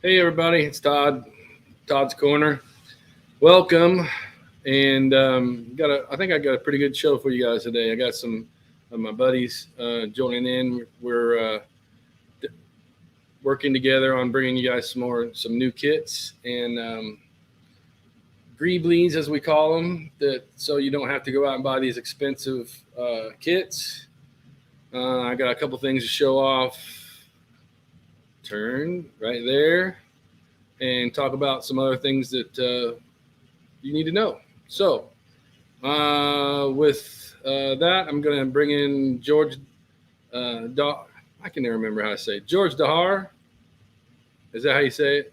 Hey everybody, it's Todd. Todd's Corner. Welcome, and I think I got a pretty good show for you guys today. I got some of my buddies joining in. We're working together on bringing you guys some new kits and Greeblies, as we call them, that so you don't have to go out and buy these expensive kits. I got a couple things to show off. Turn right there and talk about some other things that you need to know. So, with that, I'm going to bring in George. I can never remember how to say it. George Dahar. Is that how you say it?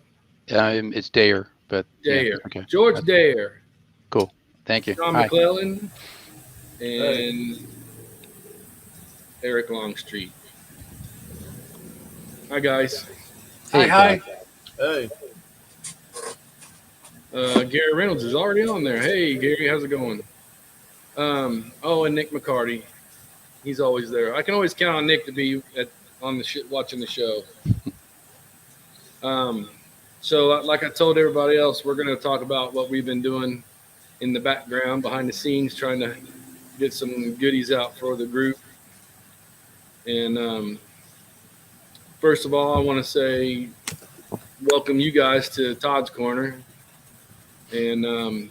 It's Dare, but Dare. Yeah, okay. George Dare. Cool. Thank you. John Hi. McClellan and Eric Longstreet. Hi, guys. Hey, Hi. Hey, Gary Reynolds is already on there. Hey, Gary, how's it going? And Nick McCarty. He's always there. I can always count on Nick to be watching the show. So, like I told everybody else, we're going to talk about what we've been doing in the background, behind the scenes, trying to get some goodies out for the group. And first of all, I want to say welcome you guys to Todd's Corner. And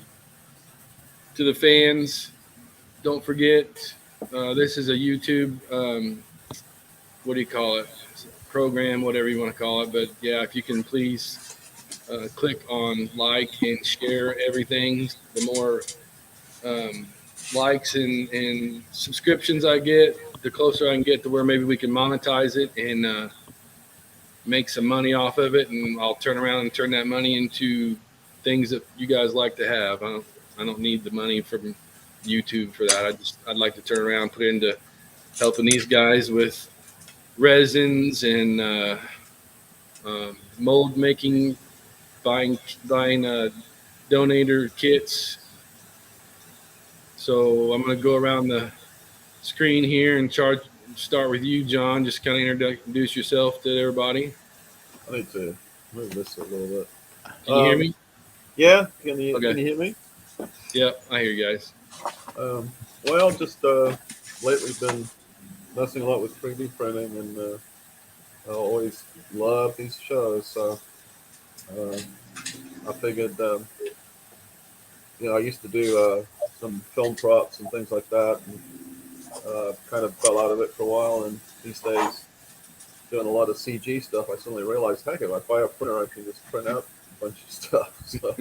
to the fans, don't forget, this is a YouTube, what do you call it? Program, whatever you want to call it. But yeah, if you can please click on like and share everything. The more likes and subscriptions I get, the closer I can get to where maybe we can monetize it and make some money off of it. And I'll turn around and turn that money into things that you guys like to have. I don't need the money from YouTube for that. I'd like to turn around, put it into helping these guys with resins and mold making, buying donator kits. So I'm going to go around the screen here and start with you, John. Just kind of introduce yourself to everybody. I need to move this a little bit. Can you hear me? Yeah, can you Okay. hear me? Yep, I hear you guys. Well, just lately been messing a lot with 3D printing, and I always love these shows. So I figured, I used to do some film props and things like that, and kind of fell out of it for a while. And these days, doing a lot of CG stuff, I suddenly realized, heck, if I buy a printer, I can just print out a bunch of stuff. So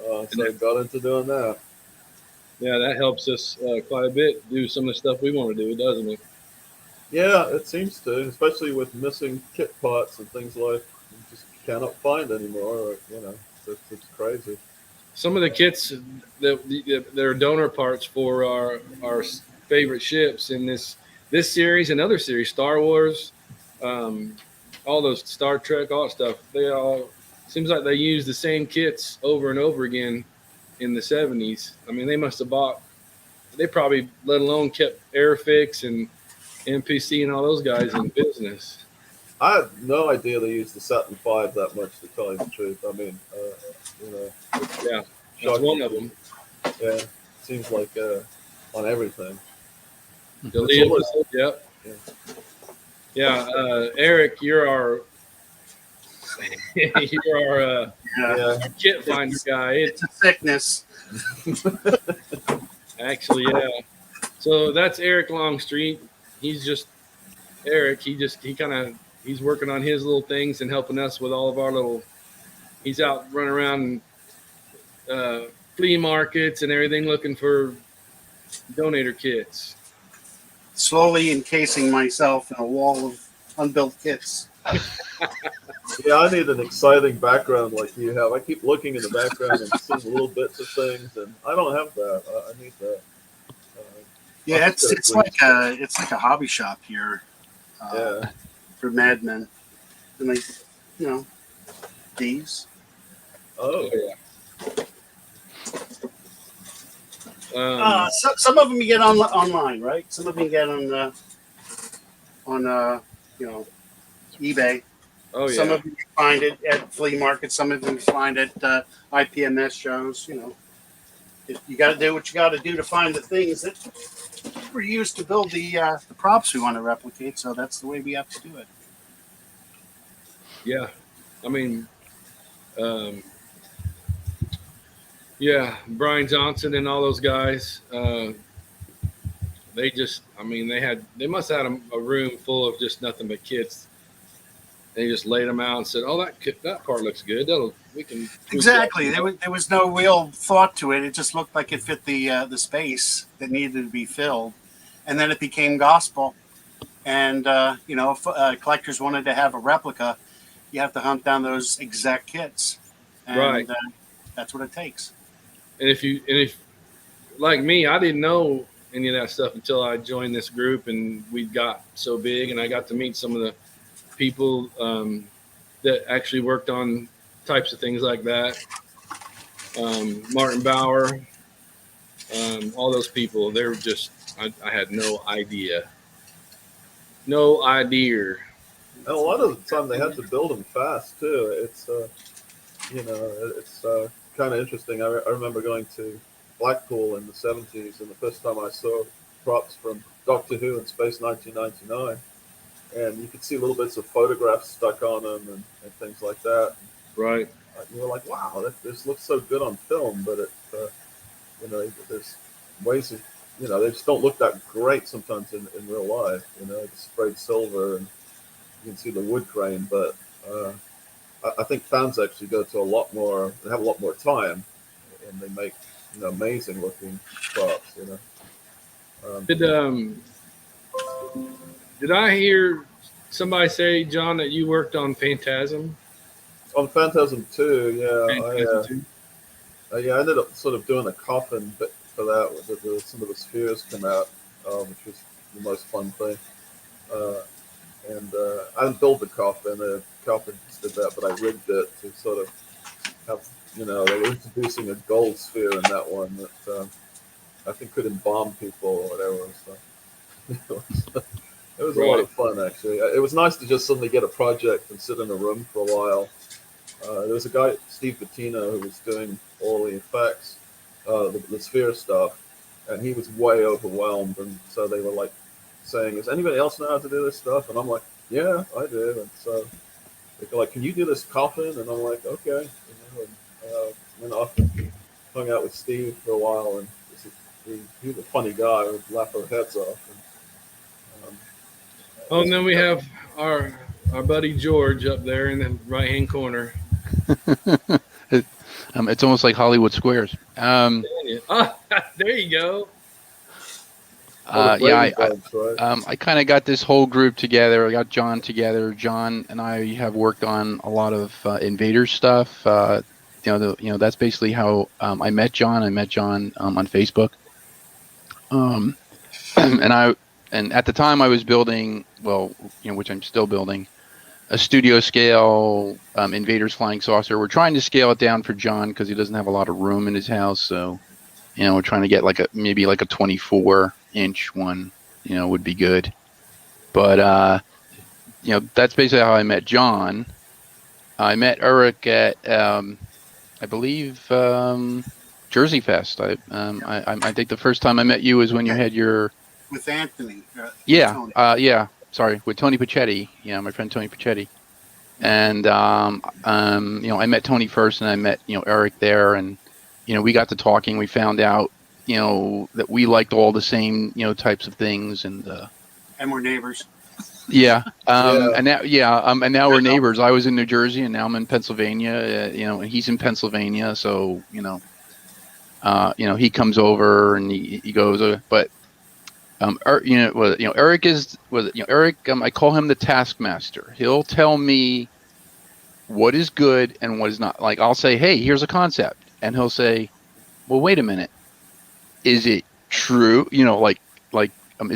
I got into doing that. Yeah, that helps us quite a bit do some of the stuff we want to do, doesn't it? Yeah, it seems to, especially with missing kit parts and things like you just cannot find anymore. It's crazy. Some of the kits that are donor parts for our favorite ships in this series and other series, Star Wars, all those Star Trek, all that stuff. They all seems like they use the same kits over and over again in the 70s. I mean, they probably, let alone kept Airfix and NPC and all those guys in business. I had no idea they used the Saturn V that much, to tell you the truth. I mean, Yeah, that's one of them. Yeah, it seems like on everything. Yep. Yeah, Eric, you're our Yeah. kit finder guy. It's a sickness. Actually, yeah. So that's Eric Longstreet. He's just Eric. He's working on his little things and helping us with all of our little. He's out running around flea markets and everything, looking for donator kits. Slowly encasing myself in a wall of unbuilt kits. Yeah, I need an exciting background like you have. I keep looking in the background and seeing little bits of things, and I don't have that. I need that. Yeah, it's like a hobby shop here. Yeah. For madmen, and these. Oh, yeah. Some of them you get online, right? Some of them you get on eBay. Oh Some yeah. of them you find it at flea markets. Some of them you find at IPMS shows. You know, you got to do what you got to do to find the things that were used to build the props we want to replicate. So that's the way we have to do it. Yeah. I mean, um, yeah, Brian Johnson and all those guys. They just, I mean, they must have had a room full of just nothing but kids. They just laid them out and said, "Oh, that part looks good. We can tweak that." Exactly. There was no real thought to it. It just looked like it fit the space that needed to be filled, and then it became gospel. And if collectors wanted to have a replica, you have to hunt down those exact kits, Right. and that's what it takes. And if like me, I didn't know any of that stuff until I joined this group and we got so big, and I got to meet some of the people that actually worked on types of things like that. Martin Bauer, all those people. They were just, I had no idea. No idea. And a lot of the time they had to build them fast too. It's kind of interesting. I remember going to Blackpool in the 70s, and the first time I saw props from Doctor Who in Space 1999, and you could see little bits of photographs stuck on them and things like that. Right. You were like, wow, this looks so good on film, but there's ways of, they just don't look that great sometimes in real life. It's sprayed silver and you can see the wood grain, but I think fans actually go to they have a lot more time, and they make amazing looking props. Did did I hear somebody say, John, that you worked on Phantasm? On Phantasm 2, Phantasm 2? I ended up sort of doing a coffin bit for that. Some of the spheres come out, which was the most fun thing. I didn't build the coffin. The carpenters did that, but I rigged it to sort of have, they were introducing a gold sphere in that one that I think could embalm people or whatever. So it was a lot of fun, actually. It was nice to just suddenly get a project and sit in a room for a while. There was a guy, Steve Bettina, who was doing all the effects, the sphere stuff, and he was way overwhelmed. And so they were like saying, "Does anybody else know how to do this stuff?" And I'm like, "Yeah, I do." And so they're like, "Can you do this coffin?" And I'm like, "Okay." And went off and hung out with Steve for a while, and he was a funny guy. Would laugh our heads off. And then we have our buddy George up there in the right hand corner. It's almost like Hollywood Squares. There you go. I kind of got this whole group together. I got John together. John and I have worked on a lot of Invader stuff. That's basically how I met John. I met John on Facebook. And at the time I was building, which I'm still building, a studio scale Invaders Flying Saucer. We're trying to scale it down for John because he doesn't have a lot of room in his house. So, we're trying to get maybe a 24-inch one, would be good. But, that's basically how I met John. I met Eric at, I believe, Jersey Fest. I think the first time I met you was when you had your... With Anthony. Sorry, with Tony Pachetti. My friend Tony Pachetti. And I met Tony first, and I met Eric there, and we got to talking. We found out that we liked all the same types of things, and we're neighbors. Yeah. And now we're neighbors. I was in New Jersey, and now I'm in Pennsylvania. And he's in Pennsylvania, so he comes over and he goes, but. Eric is Eric. I call him the taskmaster. He'll tell me what is good and what is not. Like I'll say, "Hey, here's a concept," and he'll say, "Well, wait a minute. Is it true? Is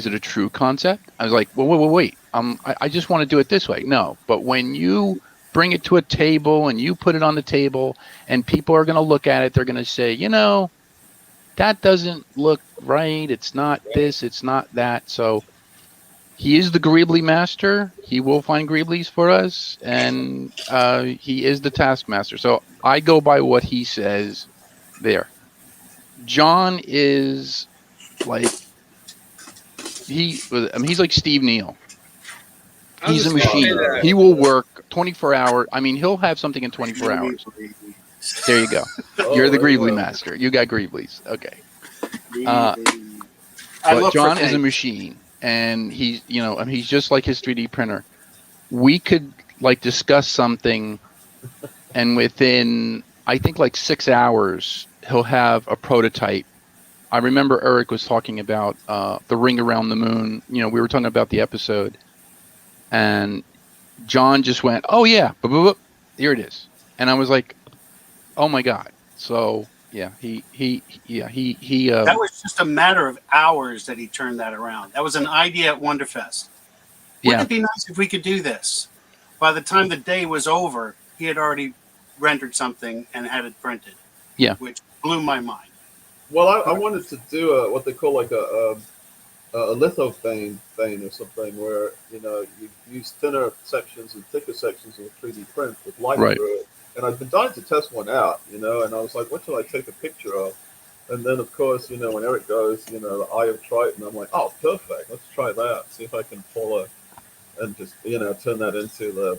it a true concept?" I was like, "Well, wait. I just want to do it this way." No, but when you bring it to a table and you put it on the table, and people are going to look at it, they're going to say, that doesn't look right. It's not this, it's not that. So he is the Greeblie master. He will find Greeblies for us, and he is the taskmaster. So I go by what he says there. John is like he's like Steve Neal. I was He's a just gonna say machine. that. He will work 24 hours. I mean, he'll have something in 24 hours. There you go. You're the there you Greeblie go. master. You got Greeblies. Okay. I But look John for is a things. machine, and he's I mean, he's just like his 3D printer. We could like discuss something, and within I think like 6 hours, he'll have a prototype. I remember Eric was talking about the ring around the moon. We were talking about the episode, and John just went, "Oh yeah, boop, boop, boop. Here it is," and I was like, "Oh my god!" So yeah, he. That was just a matter of hours that he turned that around. That was an idea at Wonderfest. Wouldn't Yeah, it be nice if we could do this? By the time the day was over, he had already rendered something and had it printed. Yeah. Which blew my mind. Well, I wanted to do what they call like a lithophane or something, where you use thinner sections and thicker sections of 3D print with light Right. through it. And I've been dying to test one out, and I was like, what should I take a picture of? And then, of course, when Eric goes, the Eye of Triton, I'm like, oh, perfect. Let's try that. See if I can pull and just, turn that into the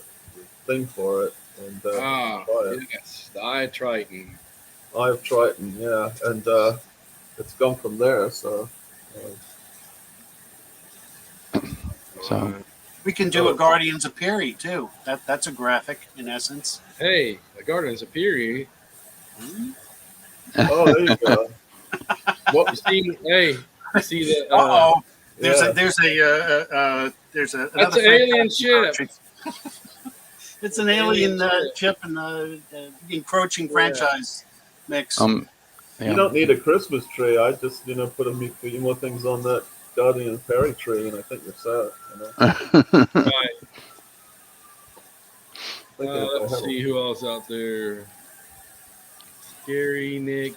thing for it. And try it. Yes, the Eye of Triton. Eye of Triton, yeah. And it's gone from there. So, So We can do a Guardians of Peri too. That's a graphic in essence. Hey, the Guardians of Peri. oh, there you go. You see, hey, you see that? Oh, there's yeah. a there's a That's another an alien fantastic ship. project. It's an alien chip and encroaching franchise mix. You yeah. don't need a Christmas tree. I just, put a few more things on that Guardian and Fairy tree, and I think you're set. Right. Thinking if I Let's have see who else out there. Gary, Nick.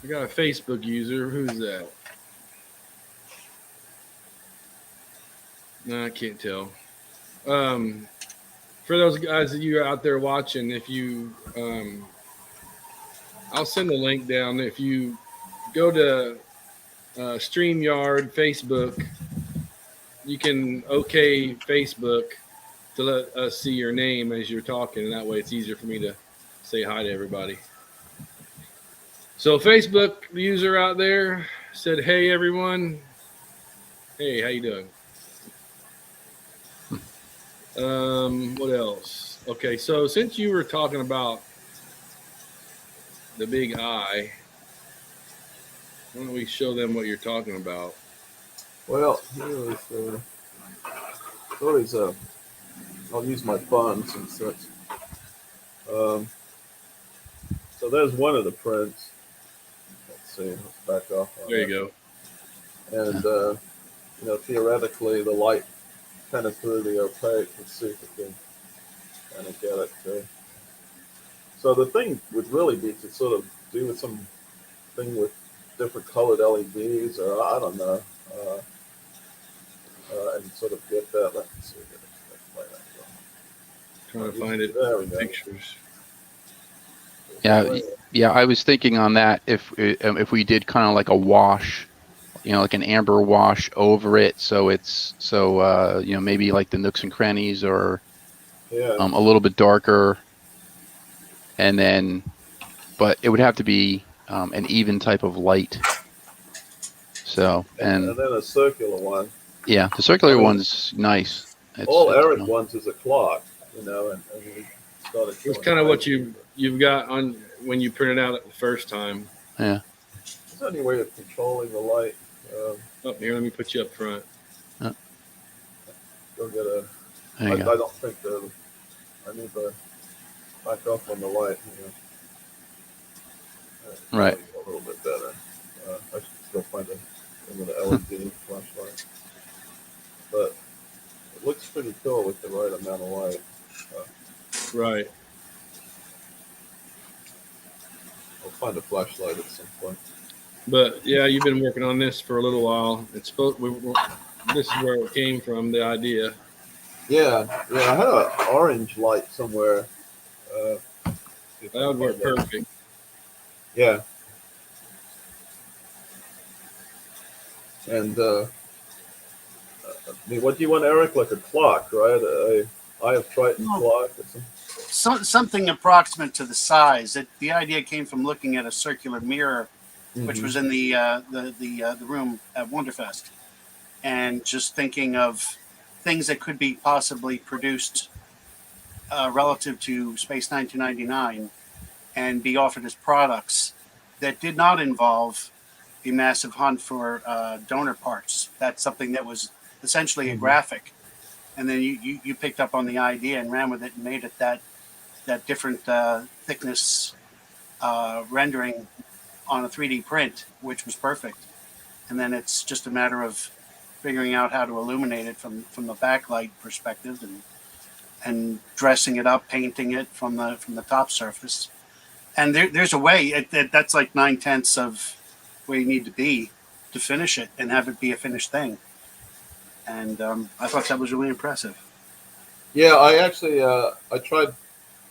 We got a Facebook user. Who's that? No, I can't tell. For those guys that you are out there watching, if you, I'll send the link down. If you go to StreamYard Facebook, you can OK Facebook to let us see your name as you're talking, and that way it's easier for me to say hi to everybody. So Facebook user out there said, "Hey everyone, hey, how you doing?" What else? Okay, so since you were talking about the big eye, why don't we show them what you're talking about? Well, here is, always, I'll use my phone since that's, so there's one of the prints. Let's see, let's back off. There you go. And, theoretically, the light kind of through the opaque. Let's see if we can kind of get it too. So the thing would really be to sort of do something with different colored LEDs, or I don't know, and sort of get that. Let's see. Let's play that. Trying to find it. There we go. Pictures. Yeah. I was thinking on that if we did kind of like a wash, like an amber wash over it, so it's maybe like the nooks and crannies, or Yeah. a little bit darker, and then, but it would have to be an even type of light. So and then a circular one. Yeah, the circular one's nice. All Eric wants is a clock, and we started. It's kind of what you've got on when you print it out the first time. Yeah. Is there any way of controlling the light? Up here, let me put you up front. Go get a. There you I go. don't think I need to back off on the light. Right. A little bit better. I should still find a LED flashlight. But it looks pretty cool with the right amount of light. Right. I'll find a flashlight at some point. But yeah, you've been working on this for a little while. It's supposed this is where it came from, the idea. Yeah, yeah. I had an orange light somewhere. Uh, see if I That would can work find it. perfect. Yeah, and I mean, what do you want, Eric? Like a clock, right? A Eye of Triton Well, clock or something approximate to the size. The idea came from looking at a circular mirror, which something? was in the room at Wonderfest, and just thinking of things that could be possibly produced relative to Space 1999 and be offered as products that did not involve a massive hunt for donor parts. That's something that was essentially a Mhm. graphic, and then you picked up on the idea and ran with it and made it that different thickness rendering on a 3D print, which was perfect. And then it's just a matter of figuring out how to illuminate it from the backlight perspective and dressing it up, painting it from the top surface. And there's a way that's like 9/10 of where you need to be to finish it and have it be a finished thing. And I thought that was really impressive. Yeah, I actually I tried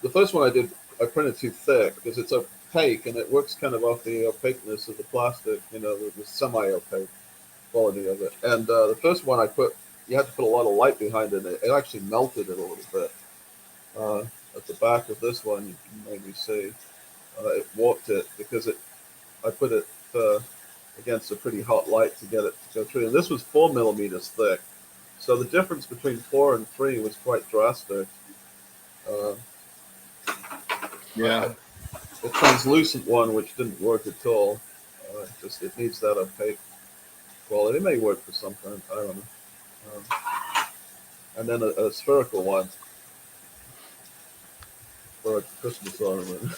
the first one I did. I printed too thick because it's opaque and it works kind of off the opaqueness of the plastic. You know, the semi-opaque quality of it. And the first one I put, you had to put a lot of light behind it. It actually melted it a little bit. Uh, at the back of this one, you can maybe see it warped it because I put it against a pretty hot light to get it to go through. And this was 4 millimeters thick. So the difference between 4 and 3 was quite drastic. Uh, Yeah. the translucent one, which didn't work at all, just it needs that opaque quality. It may work for something, I don't know. Um, and then a spherical one for a Christmas ornament.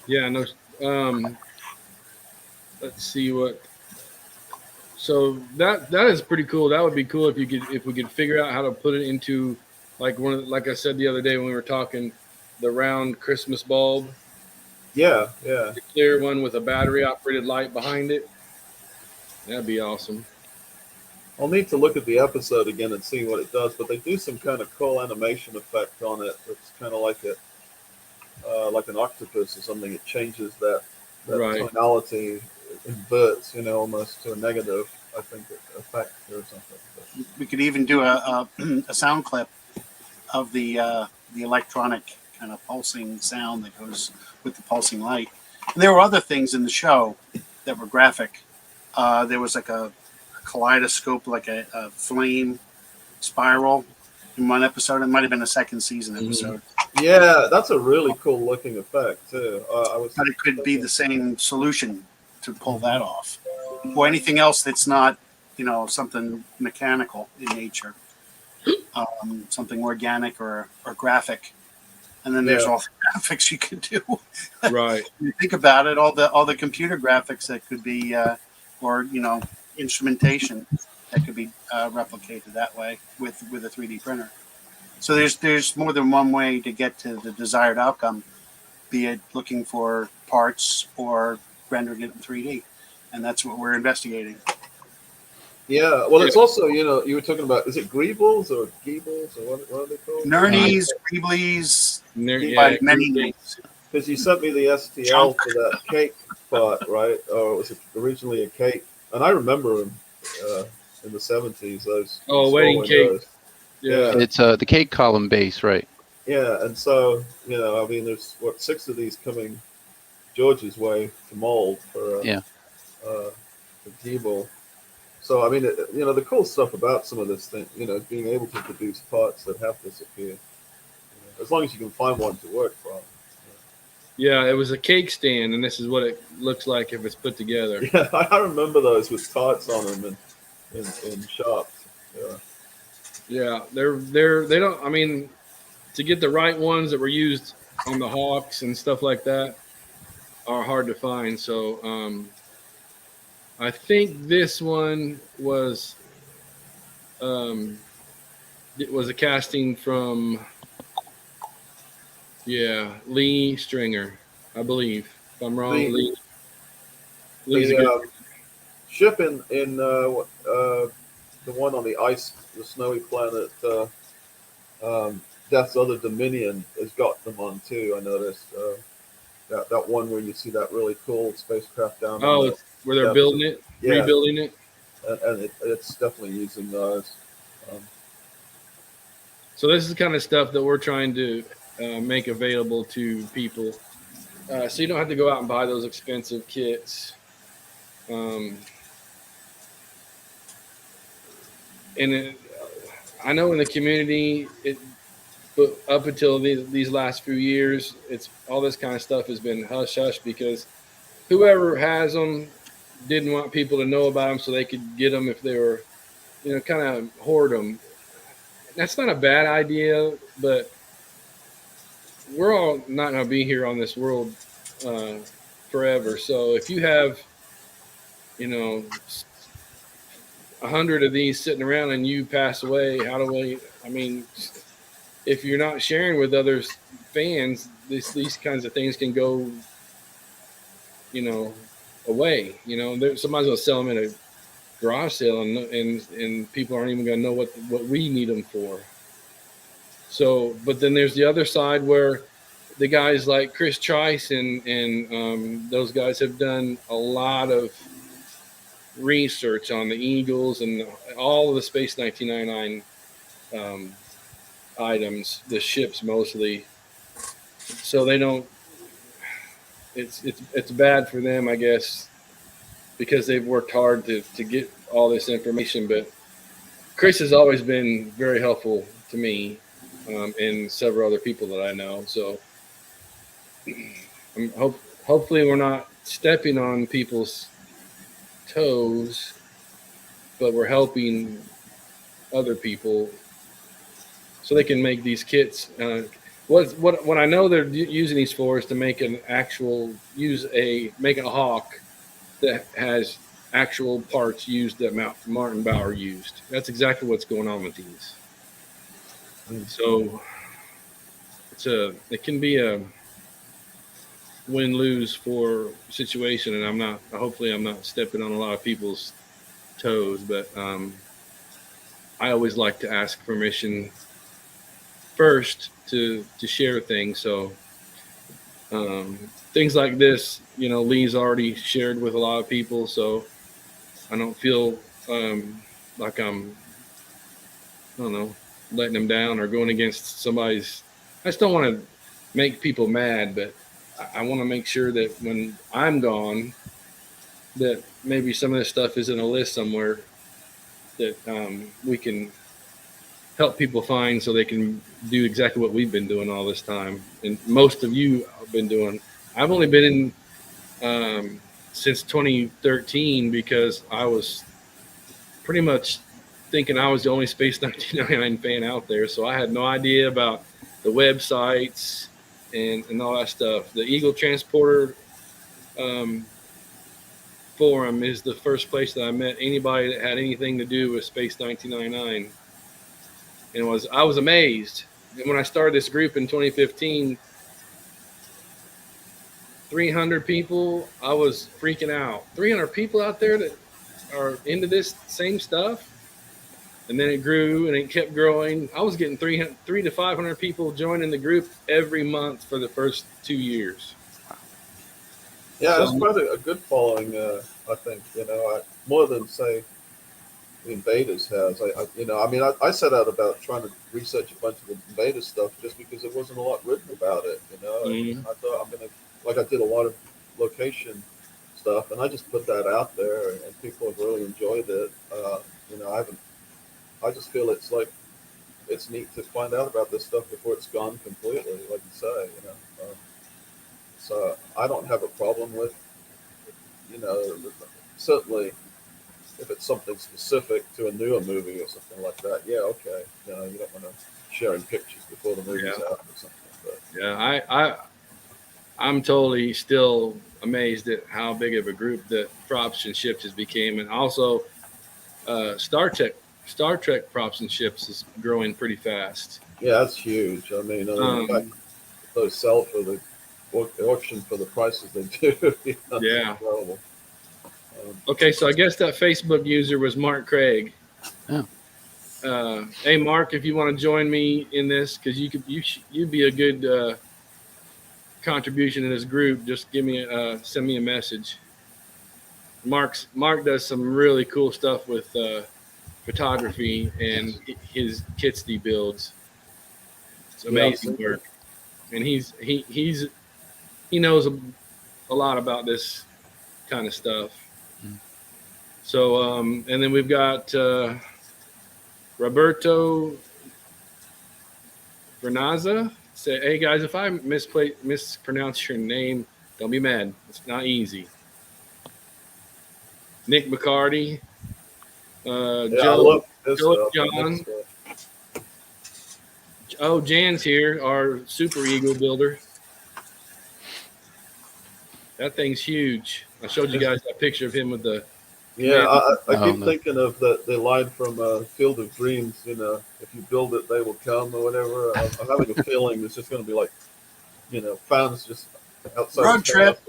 Yeah. No. Let's see what. So that is pretty cool. That would be cool if we could figure out how to put it into like I said the other day when we were talking, the round Christmas bulb, Yeah, yeah. the clear one with a battery operated light behind it. That'd be awesome. I'll need to look at the episode again and see what it does, but they do some kind of cool animation effect on it. It's kind of like an octopus or something. It changes that Right. tonality, inverts, almost to a negative, I think, effect or something. But, We could even do a sound clip of the electronic kind of pulsing sound that goes with the pulsing light. And there were other things in the show that were graphic. There was like a kaleidoscope, like a flame spiral in one episode. It might have been a second season episode, yeah, that's a really cool looking effect too. I was but it could be the same solution to pull that off, or anything else that's not, something mechanical in nature, something organic or graphic. And then there's Yeah. all the graphics you could do. Right. You think about it, all the computer graphics that could be, or instrumentation that could be replicated that way with a 3D printer. So there's more than one way to get to the desired outcome, be it looking for parts or rendering it in 3D, and that's what we're investigating. Yeah, well, it's also, you were talking about, is it Greebles or Geebles or what are they called? Nernies, Greeblies, Yeah. by many names. Because you sent me the STL for that cake pot, right? Or was it originally a cake? And I remember them in the 70s. Those Oh, small wedding cake. windows. Yeah. It's the cake column base, right? Yeah, and so, I mean, there's, 6 of these coming George's way to mold for Yeah. Geeble. So, I mean, the cool stuff about some of this thing, being able to produce parts that have disappeared, as long as you can find one to work from. Yeah, it was a cake stand, and this is what it looks like if it's put together. Yeah, I remember those with tarts on them in shops. Yeah. Yeah, they don't. I mean, to get the right ones that were used on the Hawks and stuff like that are hard to find. So I think this one was it was a casting from Lee Stringer, I believe. If I'm wrong, The- Lee's a good. ship in the one on the ice, the snowy planet, Death's Other Dominion has got them on too. I noticed that one where you see that really cool spacecraft down in Oh, the it's where they're depths building of, it, yeah, rebuilding it. and it's definitely using those. Um, So this is the kind of stuff that we're trying to make available to people, so you don't have to go out and buy those expensive kits. Um, and I know in the community, but up until these last few years, it's all this kind of stuff has been hush hush because whoever has them didn't want people to know about them so they could get them if they were, kind of hoard them. That's not a bad idea, but we're all not going to be here on this world uh, forever. So if you have, you know, 100 of these sitting around and you pass away, how do we? I mean, if you're not sharing with other fans, these kinds of things can go, you know, away. Somebody's going to sell them in a garage sale, and people aren't even going to know what we need them for. So, but then there's the other side where the guys like Chris Trice and those guys have done a lot of research on the Eagles and all of the Space 1999 items, the ships mostly. So they don't. It's bad for them, I guess, because they've worked hard to get all this information. But Chris has always been very helpful to me and several other people that I know. So hopefully we're not stepping on people's toes, but we're helping other people so they can make these kits. What I know they're using these for is to make make a hawk that has actual parts used that Martin Bauer used. That's exactly what's going on with these. So it can be a win-lose for situation, and hopefully I'm not stepping on a lot of people's toes, but I always like to ask permission first to share things. So things like this, Lee's already shared with a lot of people, so I don't feel like I don't know, letting them down or going against somebody's. I just don't want to make people mad, but I want to make sure that when I'm gone, that maybe some of this stuff is in a list somewhere that we can help people find so they can do exactly what we've been doing all this time. And most of you have been doing. I've only been in since 2013 because I was pretty much thinking I was the only Space 1999 fan out there. So I had no idea about the websites and all that stuff. The Eagle Transporter forum is the first place that I met anybody that had anything to do with Space 1999. And I was amazed. And when I started this group in 2015, 300 people, I was freaking out. 300 people out there that are into this same stuff. And then it grew and it kept growing. I was getting 300 to 500 people joining the group every month for the first 2 years. Yeah, So, it's quite a good following. I think more than say the Invaders has. I set out about trying to research a bunch of the Invaders stuff just because there wasn't a lot written about it. And I thought I did a lot of location stuff, and I just put that out there, and people have really enjoyed it. I just feel it's neat to find out about this stuff before it's gone completely, like you say. So I don't have a problem with, certainly if it's something specific to a newer movie or something like that. Yeah, okay. You don't want to sharing pictures before the movie's out or something. But yeah, I'm totally still amazed at how big of a group that props and ships has became, and also Star Trek props and ships is growing pretty fast. yeah, that's huge. In fact, those sell for the auction for the prices they do. It's Yeah. incredible. Okay, so I guess that Facebook user was Mark Craig. Oh. Hey, Mark, if you want to join me in this, because you'd be a good contribution in this group. Just send me a message. Mark does some really cool stuff with photography and his kits he builds. It's amazing work, and he knows a lot about this kind of stuff. So, and then we've got Roberto Vernaza. Say, hey guys, if I mispronounce your name, don't be mad. It's not easy. Nick McCarty, Joe, John. Oh, Jan's here, our Super Eagle builder. That thing's huge. I showed you guys that picture of him with the. Yeah, I keep thinking of the line from Field of Dreams. You know, if you build it, they will come, or whatever. I'm having a feeling it's just going to be like, you know, fans just outside. Road trip.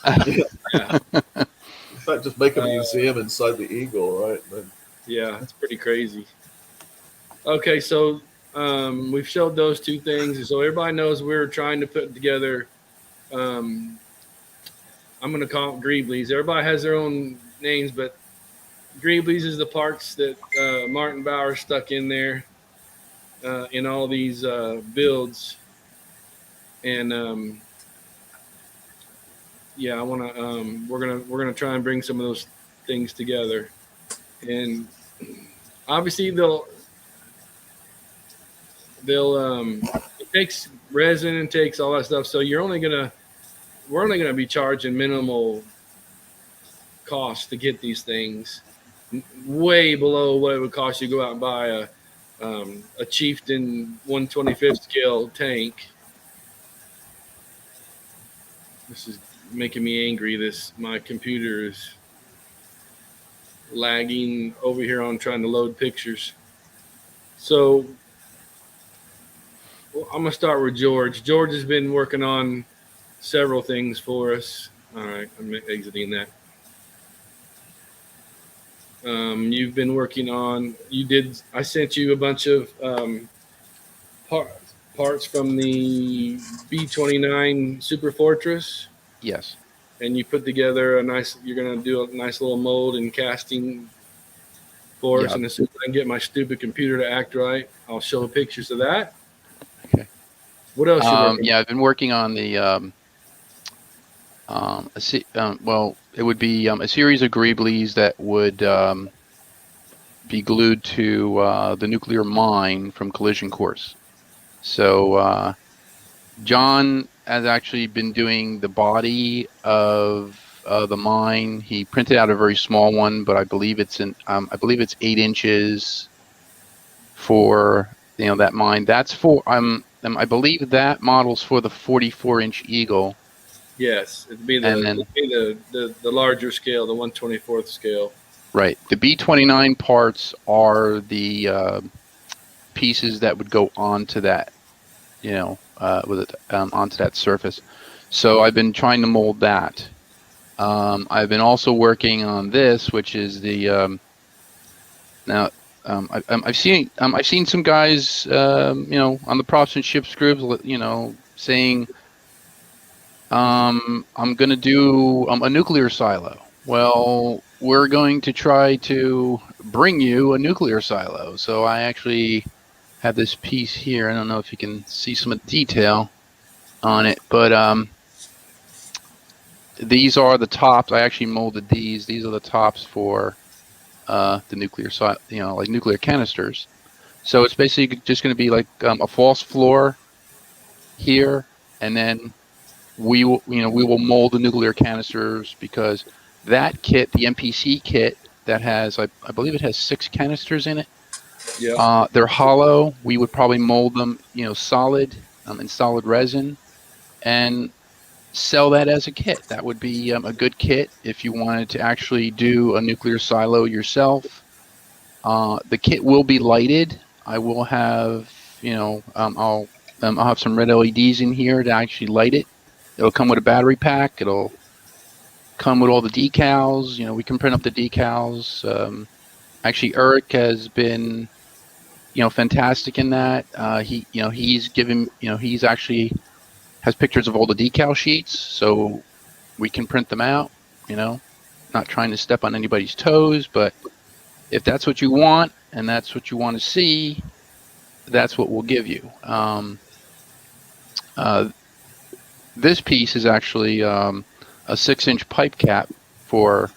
Yeah. In fact, just make a museum inside the Eagle, right? But, yeah, it's pretty crazy. Okay, so we've showed those two things, so everybody knows we're trying to put together. I'm going to call it Greeblies. Everybody has their own names, but Greeblies is the parts that Martin Bauer stuck in there in all these builds, and yeah, I want to. We're gonna try and bring some of those things together, and obviously it takes resin and takes all that stuff, so we're only gonna be charging minimal cost to get these things, way below what it would cost you to go out and buy a Chieftain 1/25th scale tank. This is making me angry. My computer is lagging over here on trying to load pictures. So I'm gonna start with George. George has been working on several things for us. All right, I'm exiting that. You've been working on. I sent you a bunch of parts from the B-29 Super Fortress. Yes. And you put together you're going to do a nice little mold and casting for us. And as soon as I can get my stupid computer to act right, I'll show pictures of that. Okay. What else? I've been working on the, it would be a series of Greeblies that would be glued to the nuclear mine from Collision Course. So John has actually been doing the body of the mine. He printed out a very small one, but I believe it's 8 inches for that mine. That's for I believe that model's for the 44-inch Eagle. Yes, it'd be the larger scale, the 1/24th scale. Right. The B-29 parts are the pieces that would go onto that, onto that surface. So I've been trying to mold that. I've been also working on this, which is the now. I've seen some guys, on the props and ships groups, saying, I'm going to do a nuclear silo. Well, we're going to try to bring you a nuclear silo. So I actually have this piece here. I don't know if you can see some of the detail on it, but these are the tops. I actually molded these. These are the tops for the nuclear silo, like nuclear canisters. So it's basically just going to be like a false floor here, and then we will mold the nuclear canisters, because that kit, the MPC kit, that has I believe it has 6 canisters in it. Yeah. They're hollow. We would probably mold them, solid, in solid resin, and sell that as a kit. That would be a good kit if you wanted to actually do a nuclear silo yourself. The kit will be lighted. I will have, I'll have some red LEDs in here to actually light it. It'll come with a battery pack. It'll come with all the decals. We can print up the decals. Actually, Eric has been, fantastic in that. He's given, he's actually has pictures of all the decal sheets, so we can print them out. Not trying to step on anybody's toes, but if that's what you want and that's what you want to see, that's what we'll give you. This piece is actually a 6-inch pipe cap for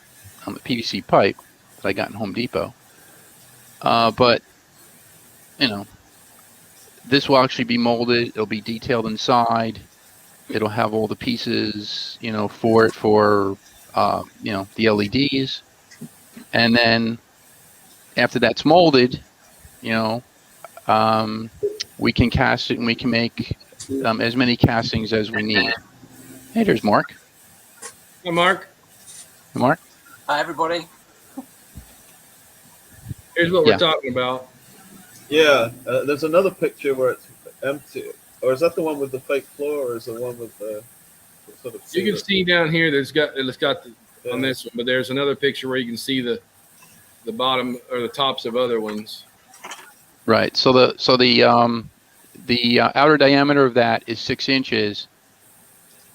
a PVC pipe that I got in Home Depot. But this will actually be molded. It'll be detailed inside. It'll have all the pieces, for the LEDs. And then after that's molded, we can cast it and we can make as many castings as we need. Hey, there's Mark. Hi, Mark. Hey, Mark. Hi, everybody. Here's what we're talking about. Yeah, there's another picture where it's empty. Or is that the one with the fake floor, or is the one with the sort of? You can see down here. It's got on this one, but there's another picture where you can see the bottom or the tops of other ones. Right. So the outer diameter of that is 6 inches.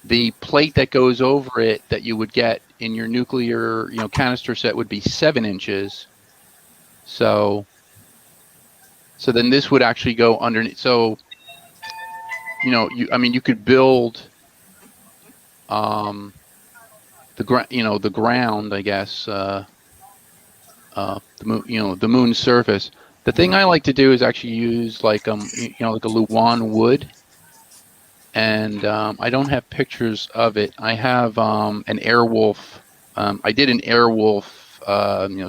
The plate that goes over it that you would get in your nuclear, canister set would be 7 inches. So then this would actually go underneath. So, you could build the ground, I guess, the moon, the moon's surface. The thing I like to do is actually use like like a Luan wood, and I don't have pictures of it. I have an Airwolf. I did an Airwolf,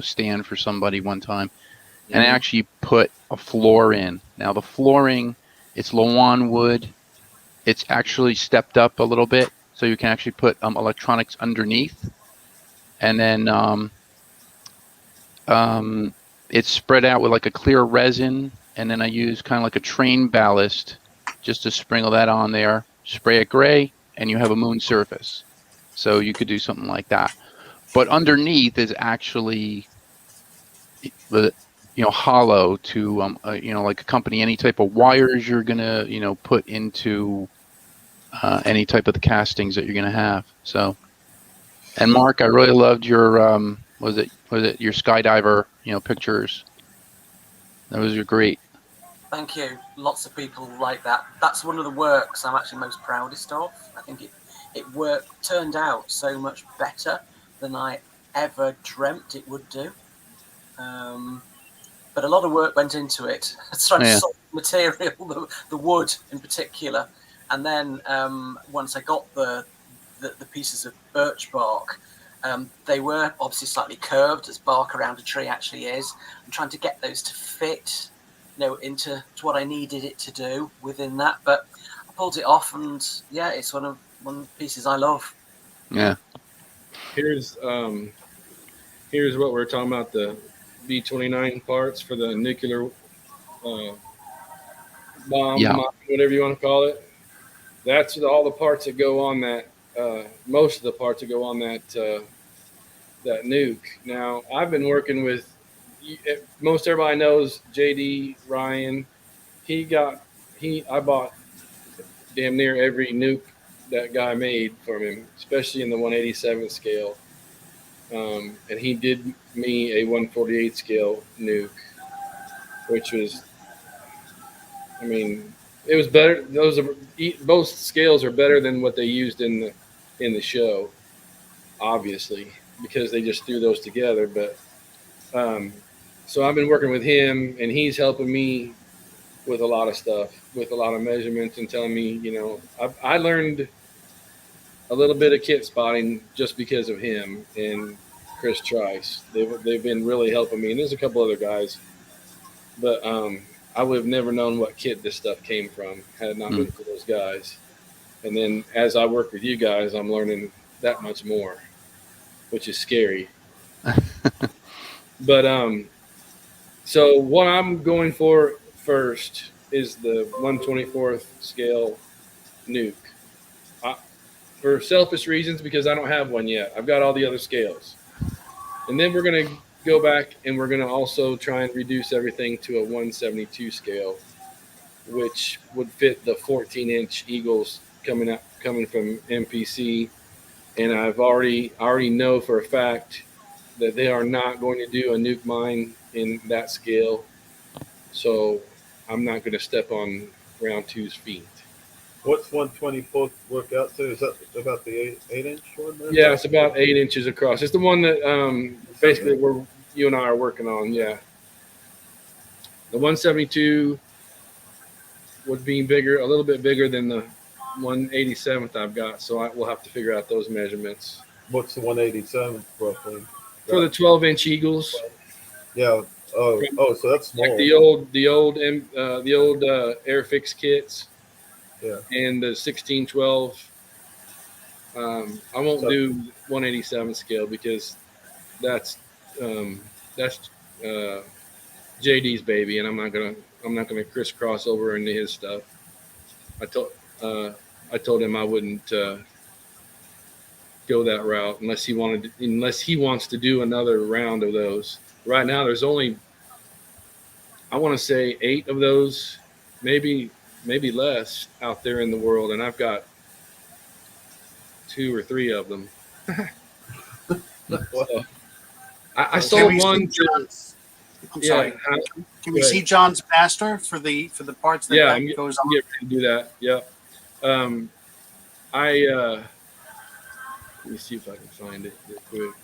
stand for somebody one time, and I actually put a floor in. Now the flooring, it's Luan wood. It's actually stepped up a little bit, so you can actually put electronics underneath, and then it's spread out with like a clear resin, and then I use kind of like a train ballast just to sprinkle that on there, spray it gray, and you have a moon surface. So you could do something like that. But underneath is actually hollow to like accompany any type of wires you're gonna put into any type of the castings that you're gonna have. So, and Mark, I really loved your was it your skydiver pictures. Those are great. Thank you. Lots of people like that. That's one of the works I'm actually most proudest of. I think it turned out so much better than I ever dreamt it would do. But a lot of work went into it. Trying to sort material, the wood in particular, and then once I got the pieces of birch bark, they were obviously slightly curved, as bark around a tree actually is. I'm trying to get those to fit, into what I needed it to do within that. But I pulled it off, and it's one of the pieces I love. Yeah. Here's what we're talking about, the B-29 parts for the nuclear bomb, whatever you want to call it. That's all the parts that go on that. Most of the parts that go on that nuke. Now, I've been working with most everybody knows JD Ryan. I bought damn near every nuke that guy made from him, especially in the 187 scale. And he did me a 148 scale nuke, which was, it was better. Both scales are better than what they used in the show, obviously, because they just threw those together. But so I've been working with him, and he's helping me with a lot of stuff, with a lot of measurements, and telling me, I learned a little bit of kit spotting just because of him and Chris Trice. They've been really helping me, and there's a couple other guys, but I would have never known what kit this stuff came from had it not been for those guys. And then as I work with you guys, I'm learning that much more, which is scary. But so what I'm going for first is the 1/24th scale nuke. for selfish reasons because I don't have one yet. I've got all the other scales. And then we're going to go back and we're going to also try and reduce everything to a 172 scale, which would fit the 14-inch Eagles coming from MPC. And I've already know for a fact that they are not going to do a nuke mine in that scale. So I'm not going to step on round two's feet. What's 124 work out to? Is that about the 8-inch one? Then? Yeah, it's about 8 inches across. It's the one that basically you and I are working on. Yeah, the 172 would be bigger, a little bit bigger than the 187th I've got. So we'll have to figure out those measurements What's the 187 roughly? for the 12-inch Eagles. Yeah. Oh, so that's small. Like the old Airfix kits. Yeah. And the 1612. I won't do 187 scale because that's JD's baby, and I'm not gonna crisscross over into his stuff. I told him I wouldn't go that route unless he wants to do another round of those. Right now, there's only, I want to say, 8 of those, maybe less out there in the world, and I've got 2 or 3 of them. So, I sold one. I'm sorry. Can we see John's master for the parts that goes on? I'm getting ready to do that. Yep. Let me see if I can find it real quick.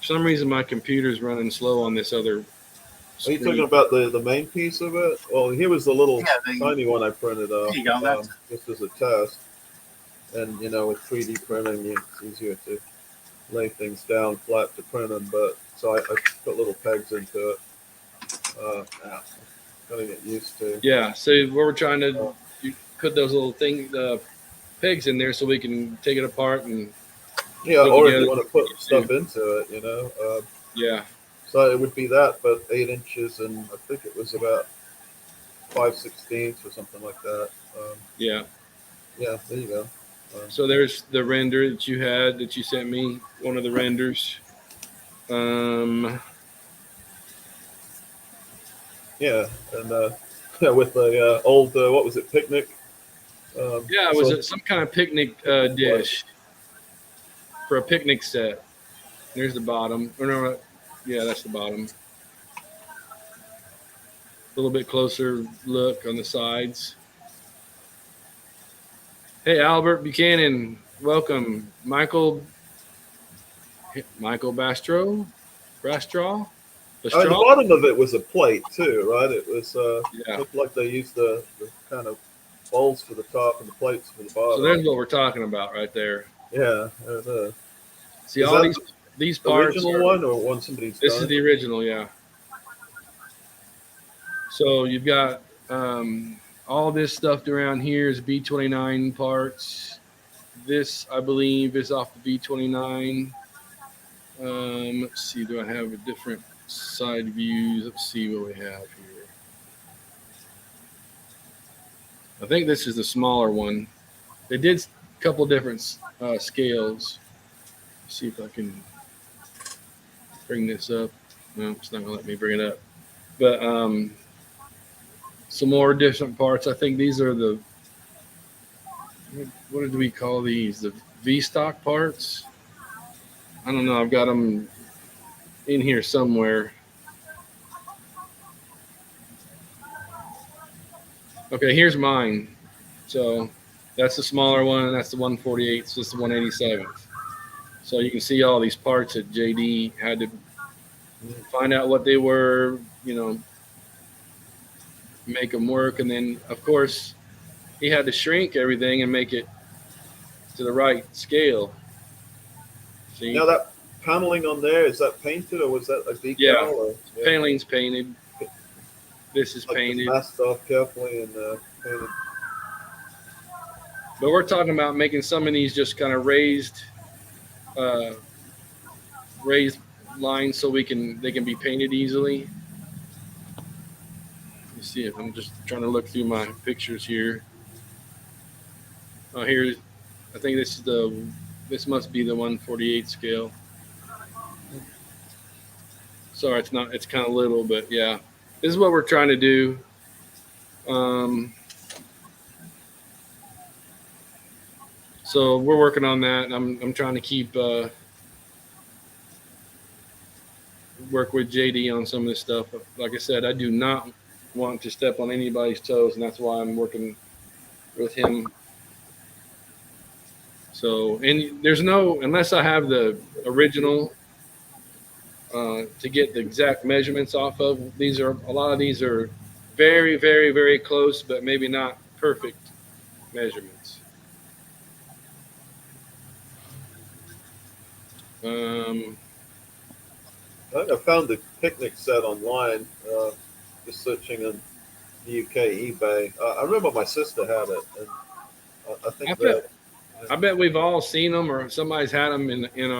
For some reason, my computer's running slow on this other. Are you talking about the main piece of it? Well, here was the little tiny one I printed off. There you go. Just as a test. And, with 3D printing, it's easier to lay things down flat to print them. But so I put little pegs into it. Gotta get used to. Yeah, so we're trying to put those little pegs in there so we can take it apart and. Yeah, or if you want to put stuff into it, Yeah. So it would be that, but 8 inches, and I think it was about 5/16 or something like that. Yeah. Yeah, there you go. So there's the render that you sent me, one of the renders. Yeah, and with the old, what was it, picnic? Yeah, it was some kind of picnic dish for a picnic set. There's the bottom. Or no, yeah, that's the bottom. A little bit closer look on the sides. Hey, Albert Buchanan, welcome. Michael Bastraw? The bottom of it was a plate too, right? It was looked like they used the kind of bowls for the top and the plates for the bottom. So there's what we're talking about right there. Yeah. See, all these parts. Original one or one somebody's This done? is the original, yeah. So you've got all this stuff around here is B-29 parts. This, I believe, is off the B-29. Let's see, do I have a different side views? Let's see what we have here. I think this is the smaller one. They did a couple different scales. Let's see if I can bring this up. No, it's not going to let me bring it up. But some more different parts. I think these are the, what did we call these? The V-stock parts? I don't know. I've got them in here somewhere. Okay, here's mine. So that's the smaller one, and that's the 148. So it's the 187. So you can see all these parts that JD had to find out what they were, make them work. And then, of course, he had to shrink everything and make it to the right scale. See? Now that paneling on there, is that painted or was that a decal? Yeah, paneling's painted. This is painted. Masked off carefully and painted. But we're talking about making some of these just kind of raised lines so they can be painted easily. Let me see if I'm just trying to look through my pictures here. Oh, here's, I think this must be the 148 scale. Sorry, it's not, it's kind of little, but yeah, this is what we're trying to do. Um, so we're working on that. I'm trying to keep, work with JD on some of this stuff. Like I said, I do not want to step on anybody's toes, and that's why I'm working with him. So, and there's no, unless I have the original to get the exact measurements off of. These are, a lot of these are very, very, very close, but maybe not perfect measurements. Um, I think I found the picnic set online, just searching on the UK eBay. I remember my sister had it, and I I think bet, that. I bet we've all seen them, or somebody's had them in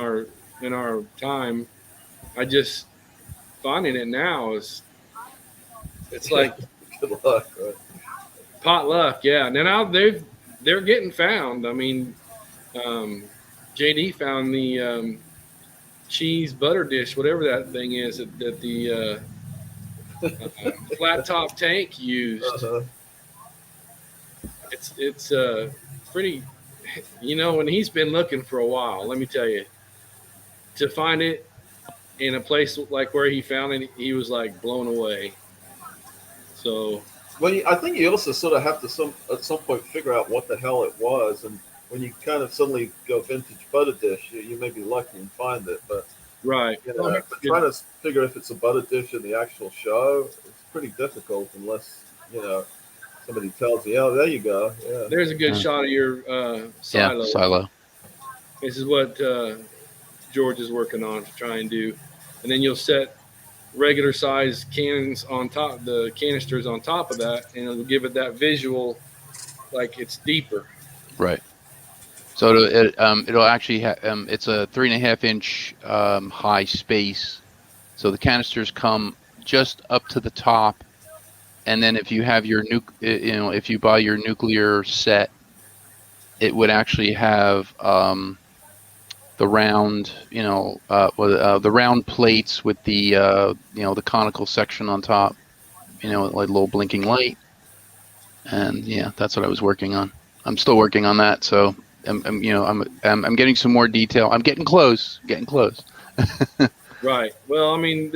our time. I just finding it now is, it's Yeah, like good luck. Right? potluck. Yeah, and now they're getting found. I mean, um, JD found the cheese butter dish, whatever that thing is that the flat top tank used. Uh-huh. It's pretty. You know, and he's been looking for a while. Let me tell you, to find it in a place like where he found it, he was like blown away. So Well, I think you also sort of have to at some point figure out what the hell it was, and when you kind of suddenly go vintage butter dish, you may be lucky and find it. But right. you Well, know, but trying to figure if it's a butter dish in the actual show, it's pretty difficult unless you know somebody tells you, "Oh, there you go." Yeah. there's a good Yeah. shot of your Yeah, silo. silo. This is what George is working on to try and do, and then you'll set regular size cannons on top, the canisters on top of that, and it'll give it that visual like it's deeper. Right. So it'll actually it's a 3.5 inch high space. So the canisters come just up to the top, and then if you have your if you buy your nuclear set, it would actually have the round, the round plates with the the conical section on top, like a little blinking light, and yeah, that's what I was working on. I'm still working on that, so I'm getting some more detail. I'm getting close, Right. Well, I mean,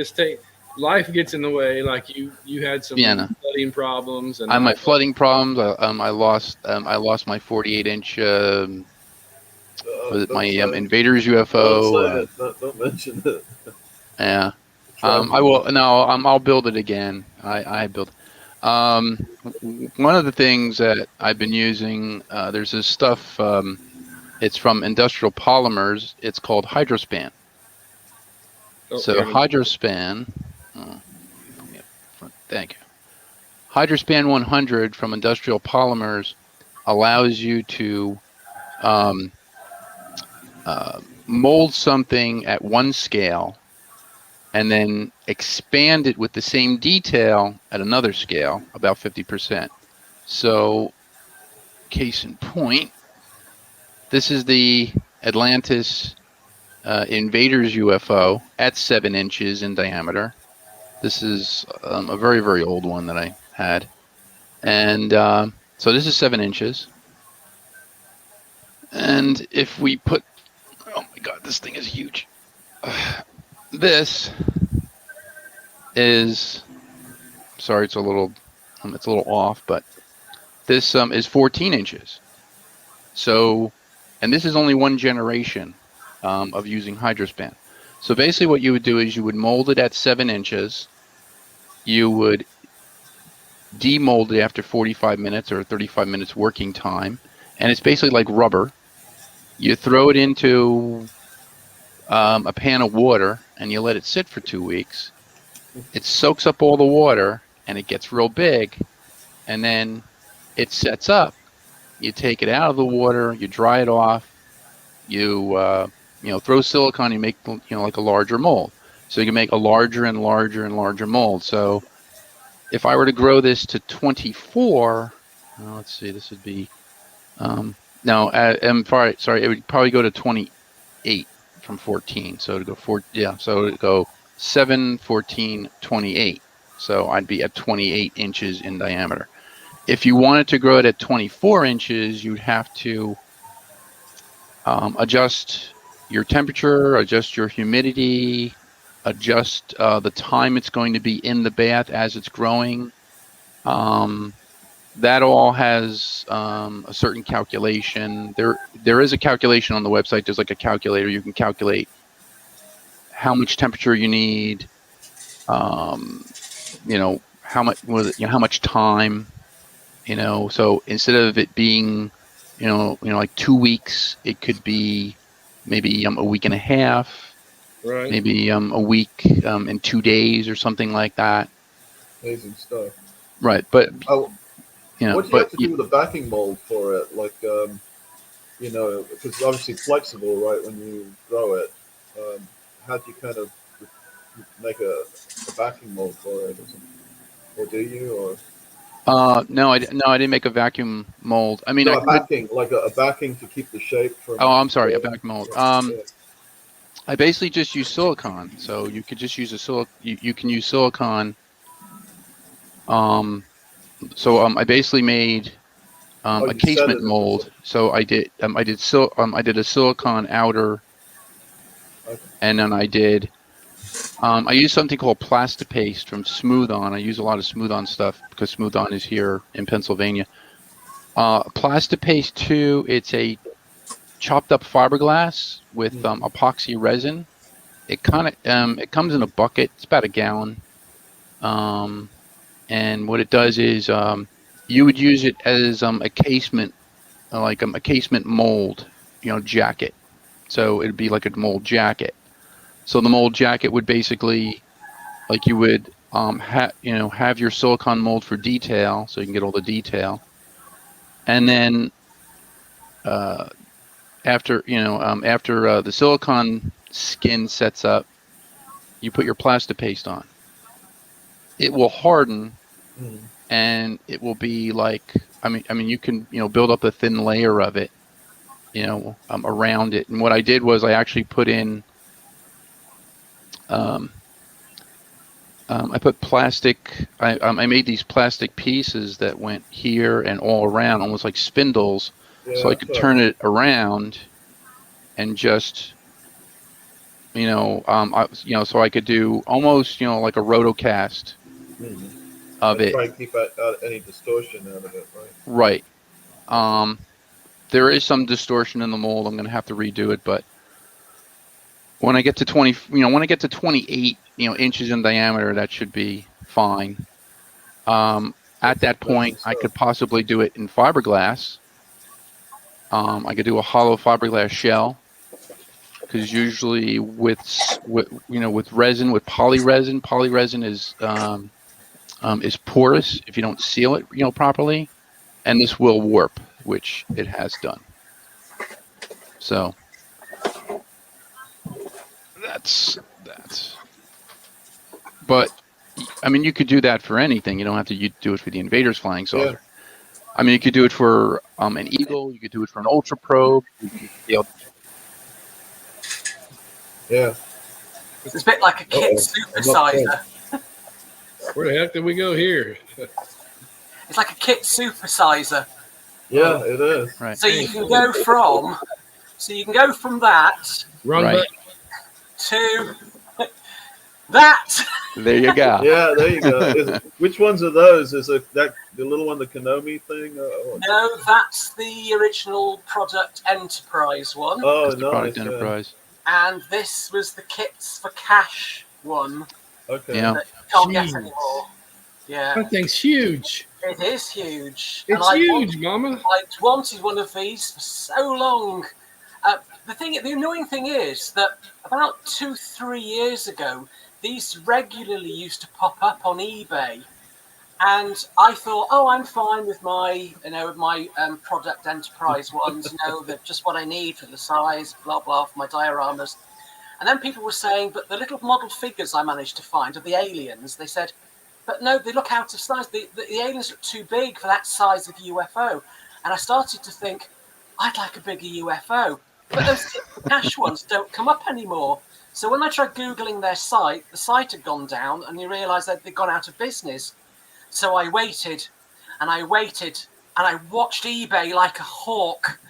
life gets in the way. Like you had some Yeah, no. flooding problems, and I my flooding problems. I lost my 48-inch. Was it my Don't say it. Invaders Don't say UFO? it. Don't mention it. Yeah. Tragedy. I will. No, I'll build it again. I build. One of the things that I've been using, there's this stuff. It's from Industrial Polymers. It's called Hydrospan. So Hydrospan. Oh, put me up front. Thank you. Hydrospan 100 from Industrial Polymers allows you to mold something at one scale and then expand it with the same detail at another scale, about 50%. So, case in point, this is the Atlantis Invaders UFO at 7 inches in diameter. This is a very, very old one that I had. And so this is 7 inches. And if we put, oh my God, this thing is huge. This is, sorry, it's a little off, but this is 14 inches. So, and this is only one generation of using Hydrospan. So basically what you would do is you would mold it at 7 inches. You would demold it after 45 minutes or 35 minutes working time. And it's basically like rubber. You throw it into a pan of water and you let it sit for 2 weeks. It soaks up all the water and it gets real big. And then it sets up. You take it out of the water, you dry it off, you throw silicone, you make like a larger mold. So you can make a larger and larger and larger mold. So if I were to grow this to 24, let's see, this would be No, I'm sorry. It would probably go to 28 from 14. So it'd go 4. Yeah. So it'd go 7, 14, 28. So I'd be at 28 inches in diameter. If you wanted to grow it at 24 inches, you'd have to adjust your temperature, adjust your humidity, adjust the time it's going to be in the bath as it's growing. That all has a certain calculation. There is a calculation on the website. There's like a calculator. You can calculate how much temperature you need. How much how much time. So instead of it being, like 2 weeks, it could be maybe a week and a half, Right. maybe a week and 2 days or something like that. Amazing stuff. Right, but Oh, what do you but have to do with the backing mold for it? Like, because it's obviously flexible, right? When you grow it, how do you kind of make a backing mold for it, or do you? Or no, I didn't make a vacuum mold. I mean, no, I a could. backing, like a backing to keep the shape from. Oh, I'm sorry, a vacuum mold. Yeah. I basically just use silicone, so you could just use you can use silicone. So I basically made Oh, a you set casement it into. mold. So I did I did a silicone outer, Okay. and then I used something called Plastipaste from Smooth On. I use a lot of Smooth On stuff because Smooth On is here in Pennsylvania. Plastipaste 2, it's a chopped up fiberglass with epoxy resin. It comes in a bucket. It's about a gallon. And what it does is you would use it as a casement, like a casement mold, jacket. So it'd be like a mold jacket. So the mold jacket would basically, like, you would have your silicone mold for detail, so you can get all the detail, and then after the silicone skin sets up, you put your Plastipaste on. It will harden, and it will be like, I mean, you can build up a thin layer of it, around it. And what I did was I actually put in, I put plastic. I made these plastic pieces that went here and all around, almost like spindles, so I could turn it around and just, so I could do almost, like a rotocast of it. Try and keep out any distortion out of it, Right. right? There is some distortion in the mold. I'm going to have to redo it, but when I get to 28, inches in diameter, that should be fine. At that point, I could possibly do it in fiberglass. I could do a hollow fiberglass shell, because usually with resin, with polyresin is porous if you don't seal it, properly, and this will warp, which it has done. So that's that. But I mean, you could do that for anything. You don't have to do it for the Invaders flying saucer. Yeah. I mean, you could do it for an Eagle. You could do it for an Ultra Probe. Yeah. It's a bit like a kit supersizer. Where the heck did we go here? It's like a kit supersizer. Yeah, it is. Right. So you can go from that Right. to that. There you go. Yeah, there you go. Which ones are those? Is it that the little one, the Konami thing? No, that's the original Product Enterprise one. Oh, That's the Product Enterprise. And this was the Kits for Cash one. Okay. Yeah. That you can't get anymore. Yeah. That thing's huge. It is huge. It's huge, Mama. I'd wanted one of these for so long. The annoying thing is that about 2-3 years ago, these regularly used to pop up on eBay, and I thought, oh, I'm fine with my Product Enterprise ones. They're just what I need for the size, blah blah, for my dioramas. And then people were saying, but the little model figures I managed to find are the aliens. They said, but no, they look out of size. The aliens look too big for that size of UFO. And I started to think, I'd like a bigger UFO. But those cash ones don't come up anymore. So when I tried Googling their site, the site had gone down, and you realise that they'd gone out of business. So I waited, and I waited, and I watched eBay like a hawk.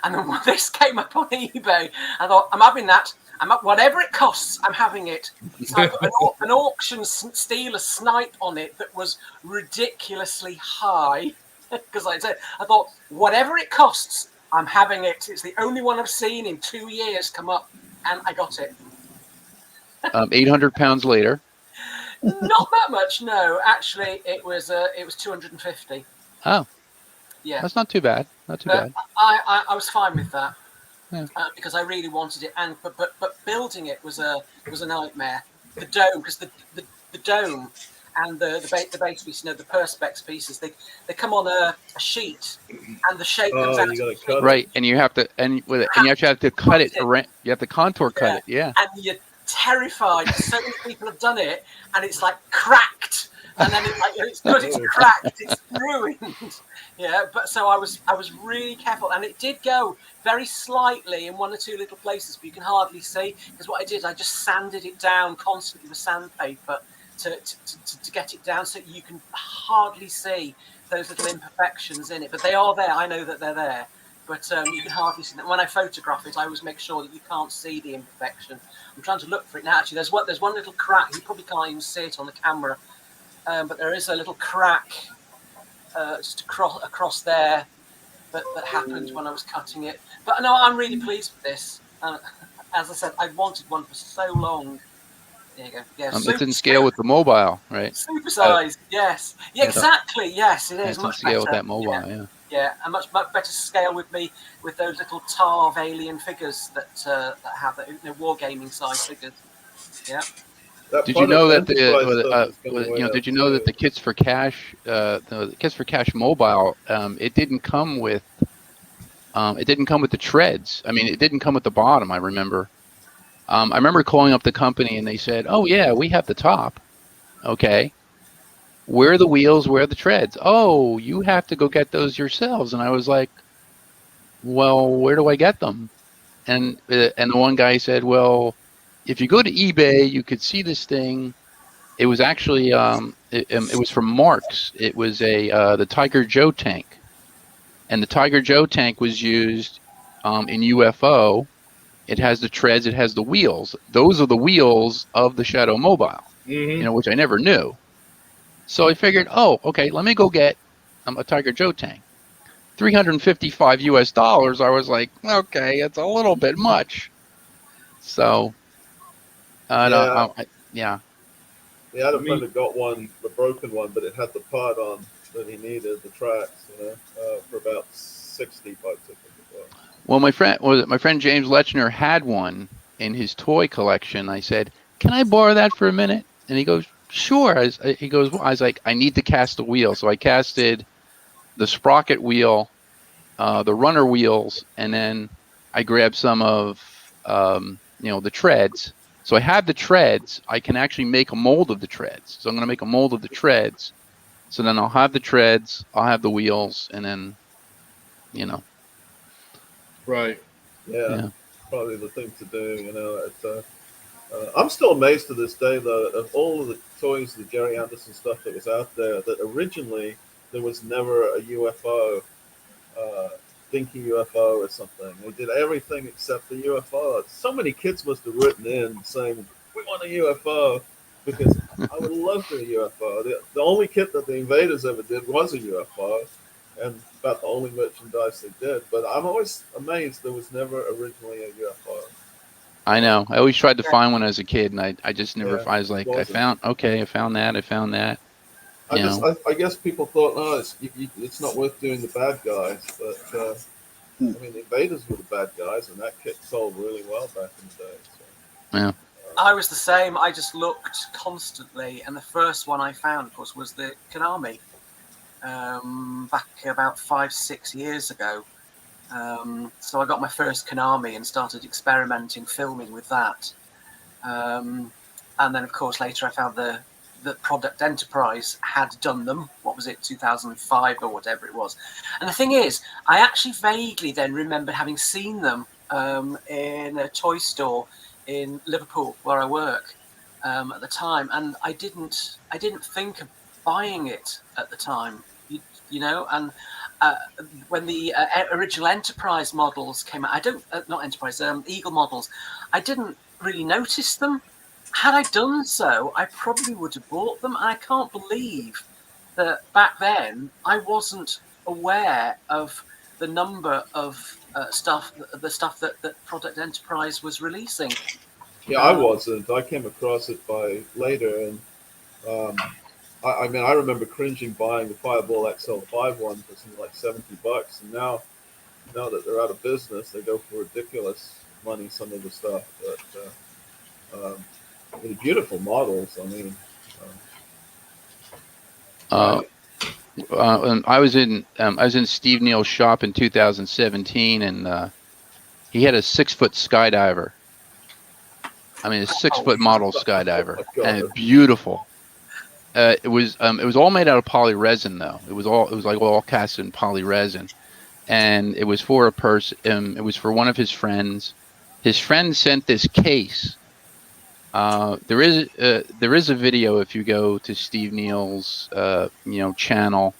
And then when this came up on eBay, I thought, I'm having that. Whatever it costs, I'm having it. So I put an auction stealer snipe on it that was ridiculously high. Because I thought, whatever it costs, I'm having it. It's the only one I've seen in 2 years come up, and I got it. 800 pounds later. Not that much, no. Actually, it was 250. Oh, yeah. That's not too bad. Not too bad. I was fine with that. Yeah. Because I really wanted it, and but building it was a nightmare. The dome, because the dome and the base piece, the perspex pieces, they come on a sheet, and the shape comes out. You gotta cut it. Right, and you have to you actually have to cut it around. You have to contour cut it. Yeah. And you're terrified. So many people have done it, and it's like cracked. And then it's good, it's cracked, it's ruined. Yeah, but so I was really careful, and it did go very slightly in one or two little places, but you can hardly see, because what I did, I just sanded it down constantly with sandpaper to get it down, so you can hardly see those little imperfections in it. But they are there. I know that they're there, but you can hardly see them. When I photograph it, I always make sure that you can't see the imperfection. I'm trying to look for it now. Actually, there's one little crack. You probably can't even see it on the camera. But there is a little crack just across there that happened when I was cutting it. But no, I'm really pleased with this. As I said, I wanted one for so long. There you go. Yeah, it's in scale with the mobile, right? Supersized, yes. Yeah, exactly. Yes, it is. It's in Much scale better. with that mobile, yeah. Yeah, and much better scale with those little Tarv alien figures that have the wargaming size figures. Yeah. Did you know that Did you know that the Kits for Cash, the Kits for Cash mobile, it didn't come with the treads. I mean, it didn't come with the bottom. I remember calling up the company, and they said, "Oh yeah, we have the top. Okay, where are the wheels? Where are the treads? Oh, you have to go get those yourselves." And I was like, "Well, where do I get them?" And the one guy said, "Well, if you go to eBay, you could see this thing. It was actually it was from Marks. It was the Tiger Joe tank, and the Tiger Joe tank was used in UFO. It has the treads. It has the wheels. Those are the wheels of the Shadow Mobile. Mm-hmm. Which I never knew. So I figured, oh, okay, let me go get a Tiger Joe tank. $355 US. I was like, okay, it's a little bit much. So. Yeah. He had a friend that got one, the broken one, but it had the part on that he needed, the tracks, for about $60. Well, my friend James Lechner had one in his toy collection. I said, "Can I borrow that for a minute?" And he goes, "Sure." I was like, "I need to cast the wheel," so I casted the sprocket wheel, the runner wheels, and then I grabbed some of the treads. So I have the treads. I can actually make a mold of the treads. So I'm going to make a mold of the treads. So then I'll have the treads, I'll have the wheels, and then, Right. Yeah. Probably the thing to do. I'm still amazed to this day, though, of all of the toys, the Jerry Anderson stuff that was out there, that originally there was never a UFO, thinking UFO or something. They did everything except the UFO. So many kids must have written in saying, "We want a UFO," because I would love to a UFO. The only kit that the Invaders ever did was a UFO, and about the only merchandise they did. But I'm always amazed there was never originally a UFO. I know. I always tried to find one as a kid, and I just never. I was like, I found that. I guess people thought, no, it's not worth doing the bad guys, but I mean, the Invaders were the bad guys, and that kit sold really well back in the day. So. Yeah. I was the same. I just looked constantly, and the first one I found, of course, was the Konami. Back about 5-6 years ago. So I got my first Konami and started experimenting, filming with that. And then, of course, later I found the that Product Enterprise had done them. What was it, 2005 or whatever it was? And the thing is, I actually vaguely then remembered having seen them in a toy store in Liverpool where I work at the time, and I didn't think of buying it at the time, you know. And when the original Enterprise models came out, not Enterprise, Eagle models, I didn't really notice them. Had I done so, I probably would have bought them. And I can't believe that back then I wasn't aware of the number of the stuff that Product Enterprise was releasing. Yeah, I wasn't. I came across it by later, and um, I mean, I remember cringing buying the Fireball XL5 one for something like $70, and now that they're out of business, they go for ridiculous money. Some of the stuff, but they're beautiful models. I mean, And I was in Steve Neal's shop in 2017, and he had a 6-foot skydiver. I mean, a 6-foot model skydiver, Oh my God. and beautiful. It was all made out of poly resin, though. It was like all cast in poly resin, and it was for a person. It was for one of his friends. His friend sent this case. There is a video if you go to Steve Neal's channel.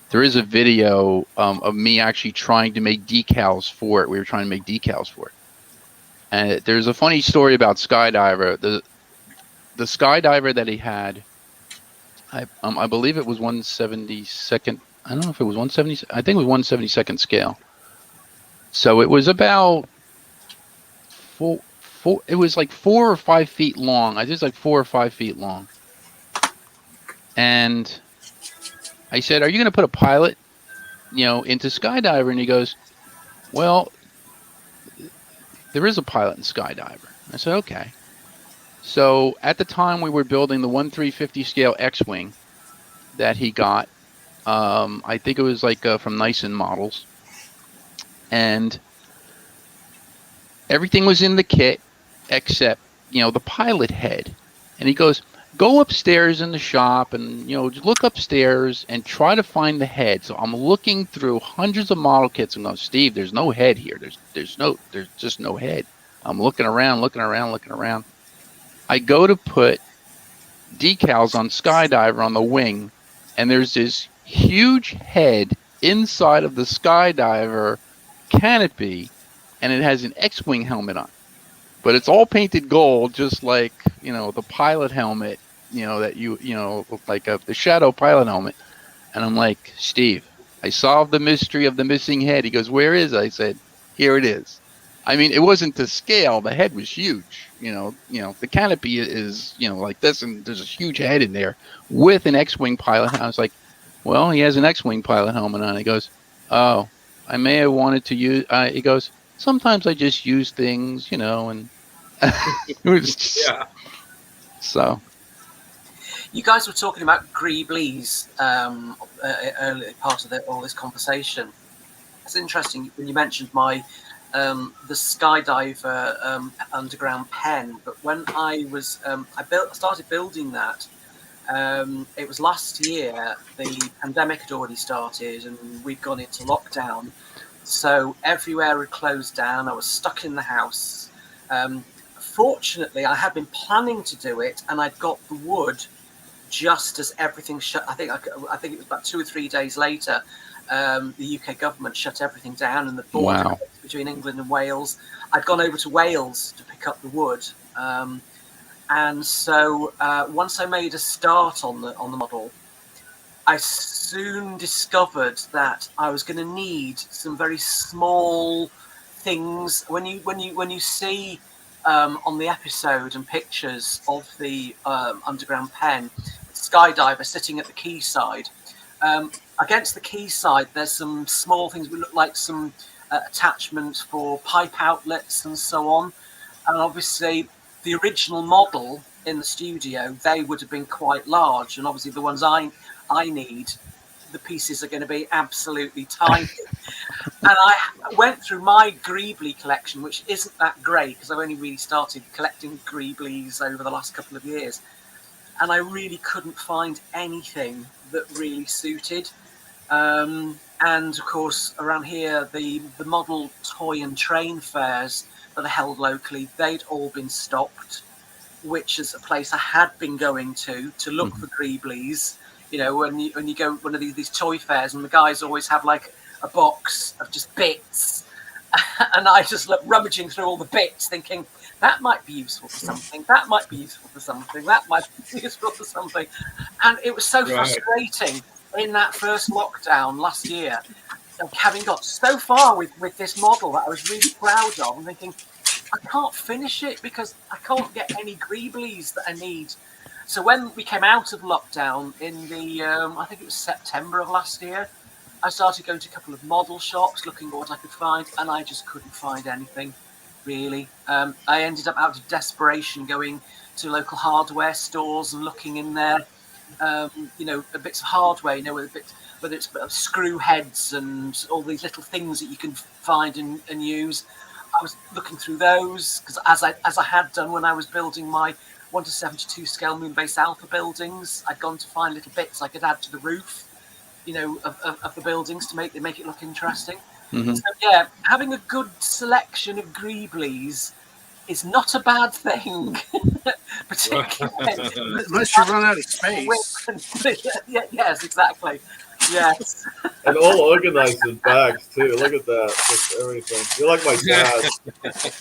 There is a video of me actually trying to make decals for it. We were trying to make decals for it. And there's a funny story about Skydiver. The Skydiver that he had, I believe it was 1/72nd. I don't know if it was 170. I think it was 1/72nd scale. So it was about it was like 4 or 5 feet long. I think it was like 4 or 5 feet long. And I said, "Are you going to put a pilot, into Skydiver?" And he goes, "Well, there is a pilot in Skydiver." I said, "Okay." So at the time we were building the 1/350 scale X-Wing that he got. I think it was like from Nyson Models. And everything was in the kit except, the pilot head. And he goes, "Go upstairs in the shop and, just look upstairs and try to find the head." So I'm looking through hundreds of model kits and going, "Steve, there's no head here. There's just no head." I'm looking around. I go to put decals on Skydiver on the wing, and there's this huge head inside of the Skydiver canopy, and it has an X-Wing helmet on. But it's all painted gold, just like, the pilot helmet, that like the Shadow pilot helmet. And I'm like, "Steve, I solved the mystery of the missing head." He goes, "Where is it?" I said, "Here it is." I mean, it wasn't to scale. The head was huge. The canopy is, like this, and there's a huge head in there with an X-Wing pilot. I was like, "Well, he has an X-Wing pilot helmet on." He goes, "Oh, I may have wanted to use." He goes, "Sometimes I just use things, and it was just, Yeah. so." You guys were talking about Greeblies early part of all this conversation. It's interesting when you mentioned the Skydiver underground pen. But when I was started building that, it was last year. The pandemic had already started, and we'd gone into lockdown. So everywhere had closed down. I was stuck in the house. Fortunately, I had been planning to do it, and I'd got the wood just as everything shut. I think it was about 2 or 3 days later. The UK government shut everything down, and the border between England and Wales. I'd gone over to Wales to pick up the wood, and so once I made a start on the model, I soon discovered that I was going to need some very small things. When you see on the episode and pictures of the underground pen, Skydiver sitting at the quayside. Against the quayside, there's some small things that look like some attachments for pipe outlets and so on. And obviously, the original model in the studio, they would have been quite large. And obviously, the ones I need, the pieces are going to be absolutely tiny. And I went through my Greeblie collection, which isn't that great because I've only really started collecting Greeblies over the last couple of years. and I really couldn't find anything that really suited. And of course, around here, the model toy and train fairs that are held locally, they'd all been stopped, which is a place I had been going to look for Greeblies. You know, when you go one of these toy fairs, and the guys always have like a box of just bits, and I just look rummaging through all the bits, thinking that might be useful for something, that might be useful for something, that might be useful for something, and it was so frustrating in that first lockdown last year, of having got so far with this model that I was really proud of, and thinking I can't finish it because I can't get any Greeblies that I need. So when we came out of lockdown in the, I think it was September of last year, I started going to a couple of model shops looking at what I could find, and I just couldn't find anything, really. I ended up out of desperation going to local hardware stores and looking in there, you know, bits of hardware, you know, whether it's screw heads and all these little things that you can find and use. I was looking through those because, as I had done when I was building my 1:72 scale Moonbase Alpha buildings, I'd gone to find little bits I could add to the roof, you know, of the buildings to make it look interesting. Mm-hmm. So yeah, having a good selection of Greeblies is not a bad thing, particularly Unless you run out of space. yes, exactly. Yes. And all organized in bags too. Look at that, just everything. You're like my dad.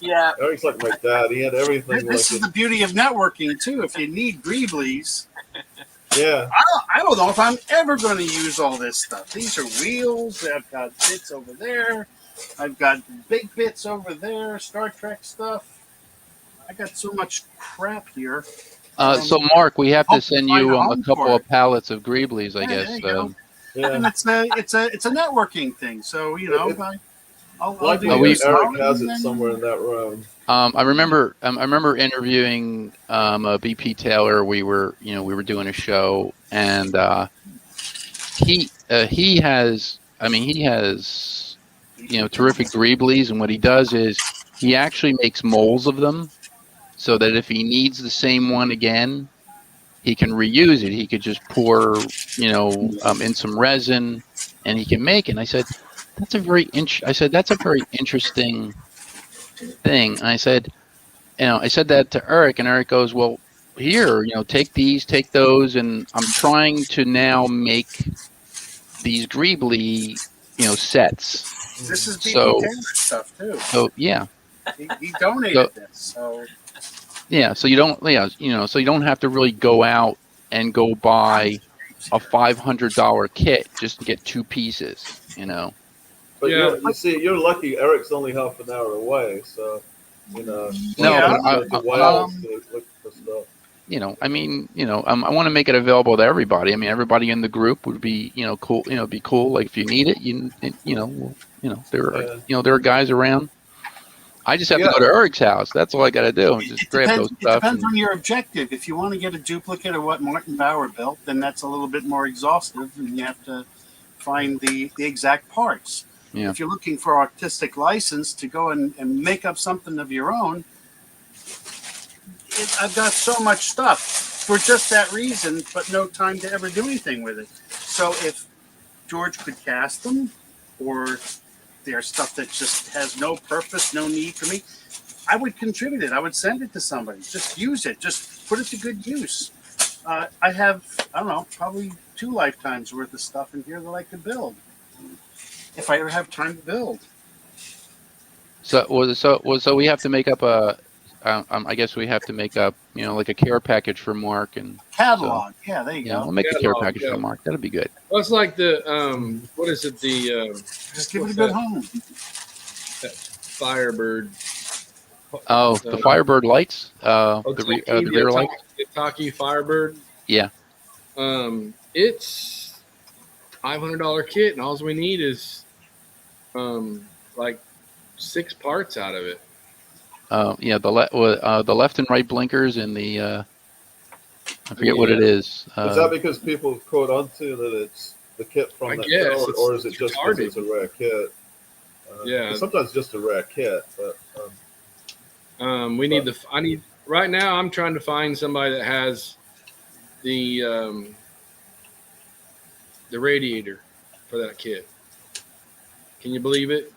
Yeah. Eric's like my dad. He had everything. This is the beauty of networking too. If you need Greeblies, yeah. I don't know if I'm ever going to use all this stuff. These are wheels. I've got bits over there. I've got big bits over there. Star Trek stuff. I got so much crap here. So Mark, we have to hope to send find you a a home couple for of pallets of Greeblies, I Yeah, guess. there you go. Yeah. And it's a networking thing. So you know, I'll Luckily, do we- this Eric one, has and it then- somewhere in that room. I remember interviewing BP Taylor. We were doing a show, and he has terrific Greeblies, and what he does is he actually makes molds of them, so that if he needs the same one again, he can reuse it. He could just pour in some resin, and he can make it. And I said, that's a very interesting thing. And I said that to Eric, and Eric goes, well, here, take these, take those, and I'm trying to now make these Greebly, sets. This is BP So- Taylor stuff too. So yeah, He donated this. So yeah. So you don't have to really go out and go buy a $500 kit just to get two pieces. But Yeah. you see, you're lucky. Eric's only half an hour away, so No, Yeah. but to Wales to look for stuff. I want to make it available to everybody. I mean, everybody in the group would be, cool. Be cool. Like if you need it, there are guys around. I just have to go to Eric's house. That's all I got to do. And just grab those it stuff. depends on your objective. If you want to get a duplicate of what Martin Bauer built, then that's a little bit more exhaustive, and you have to find the exact parts. Yeah. If you're looking for artistic license to go and make up something of your own, I've got so much stuff for just that reason, but no time to ever do anything with it. So if George could cast them, or there's stuff that just has no purpose, no need for me, I would contribute it. I would send it to somebody. Just use it. Just put it to good use. I have, I don't know, probably 2 lifetimes worth of stuff in here that I could build, if I ever have time to build. So we have to make up I guess we have to make up, like a care package for Mark and Catalog. Yeah, there you yeah, go. we'll make a care Catalog, package yeah. for Mark. That'd be good. Well, it's like the what is it? The Just give it a good home. Firebird. Oh, the Firebird lights, the rear lights. Taki Firebird. Yeah. It's $500 kit, and all we need is like 6 parts out of it. Yeah, the left and right blinkers and the I forget what it is. Is that because people quote onto that it's the kit from I that guess, kit, or is it it's just because retarded. it's a rare kit? Yeah. Sometimes just a rare kit, but We need I need right now. I'm trying to find somebody that has the radiator for that kit. Can you believe it?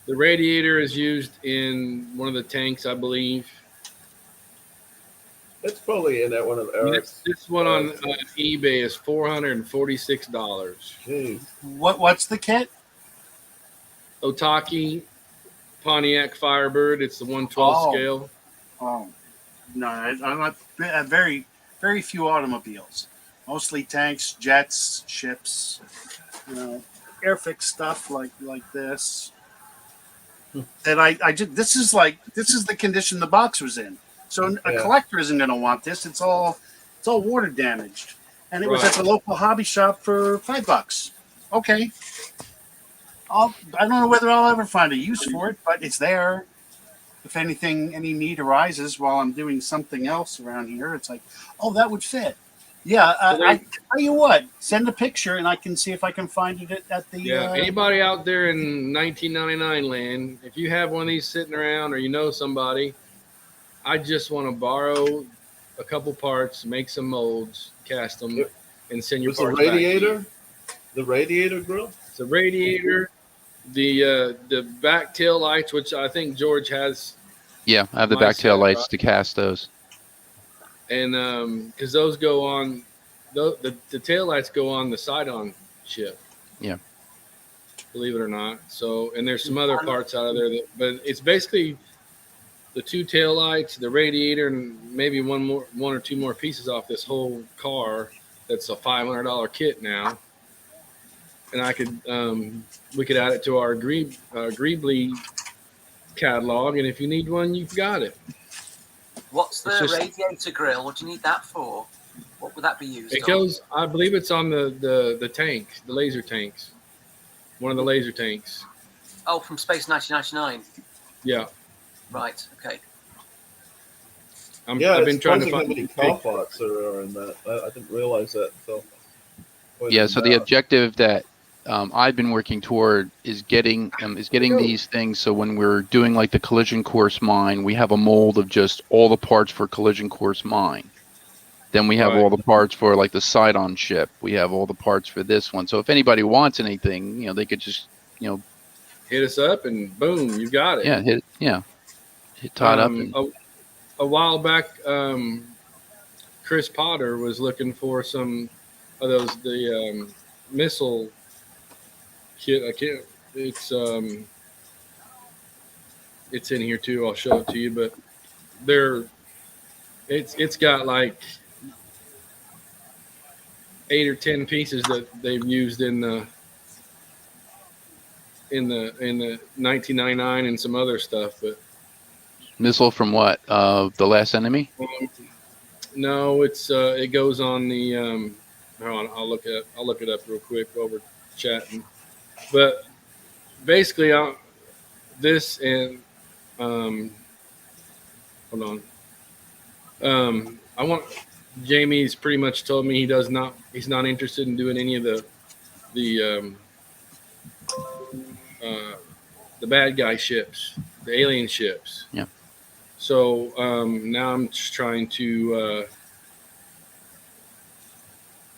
The radiator is used in one of the tanks, I believe. It's probably in that one of Eric's. This one on eBay is $446. Jeez. What's the kit? Otaki Pontiac Firebird. It's the 112 Oh. scale. Oh, no, I'm not. Very, very few automobiles. Mostly tanks, jets, ships. You know, airfix stuff like this. And I just this is the condition the box was in. So a Yeah. collector isn't going to want this. It's all water damaged, and it was at the local hobby shop for $5. Okay, I don't know whether I'll ever find a use for it, but it's there. If anything, any need arises while I'm doing something else around here, it's like, oh, that would fit. Yeah, I tell you what, send a picture and I can see if I can find it at the. Yeah, anybody out there in 1999 land, if you have one of these sitting around or you know somebody, I just want to borrow a couple parts, make some molds, cast them, and send your Was the parts back to radiator? you. The radiator grill? It's a radiator, the back tail lights, which I think George has, Yeah, I have the My back tail set, lights right? to cast those. and because those go on, the tail lights go on the side-on ship. Yeah. Believe it or not. So, and there's some other parts out of there but it's basically the two tail lights, the radiator, and maybe one or two more pieces off this whole car. That's a $500 kit now, and I could we could add it to our Greeblie catalog, and if you need one, you've got it. What's the It's just- radiator grill? What do you need that for? What would that be used It on? goes, I believe it's on the tanks, the laser tanks, one of the laser tanks. Oh, from Space 1999. Yeah, Right. Okay. I've Yeah, been it's trying to surprising how find many car parts there are in that. I didn't realize that until. Yeah, so the objective that I've been working toward is getting these things so when we're doing like the collision course mine, we have a mold of just all the parts for collision course mine. Then we have Right. all the parts for like the side-on ship. We have all the parts for this one. So if anybody wants anything, they could just, hit us up and boom, you got it. hit Todd up. And, A while back, Chris Potter was looking for some of the missile kit. I can't. It's in here too. I'll show it to you, but it's got like 8 or 10 pieces that they've used in the 1999 and some other stuff, but missile from what? The Last Enemy? no, it goes on the hold on, I'll look it up real quick while we're chatting. But basically, this and hold on. I want Jamie's pretty much told me he's not interested in doing any of the bad guy ships, the alien ships. Yeah. So now I'm just trying to.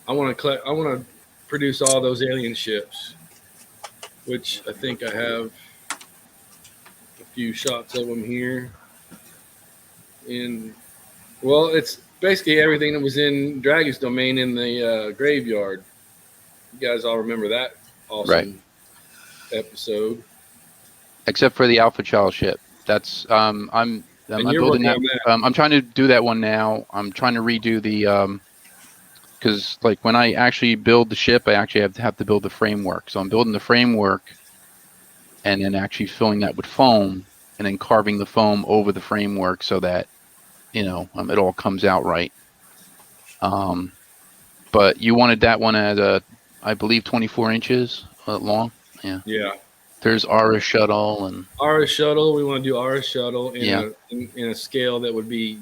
I want to produce all those alien ships, which I think I have a few shots of them here. It's basically everything that was in Dragon's Domain in the graveyard. You guys all remember that awesome episode. Except for the Alpha Child ship. That's I'm building that. I'm trying to do that one now. I'm trying to redo the because like when I actually build the ship, I actually have to build the framework. So I'm building the framework and then actually filling that with foam and then carving the foam over the framework so that it all comes out right. But you wanted that one at I believe 24 inches long. Yeah. Yeah. There's Aura Shuttle and Aura Shuttle. We want to do Aura Shuttle in a scale that would be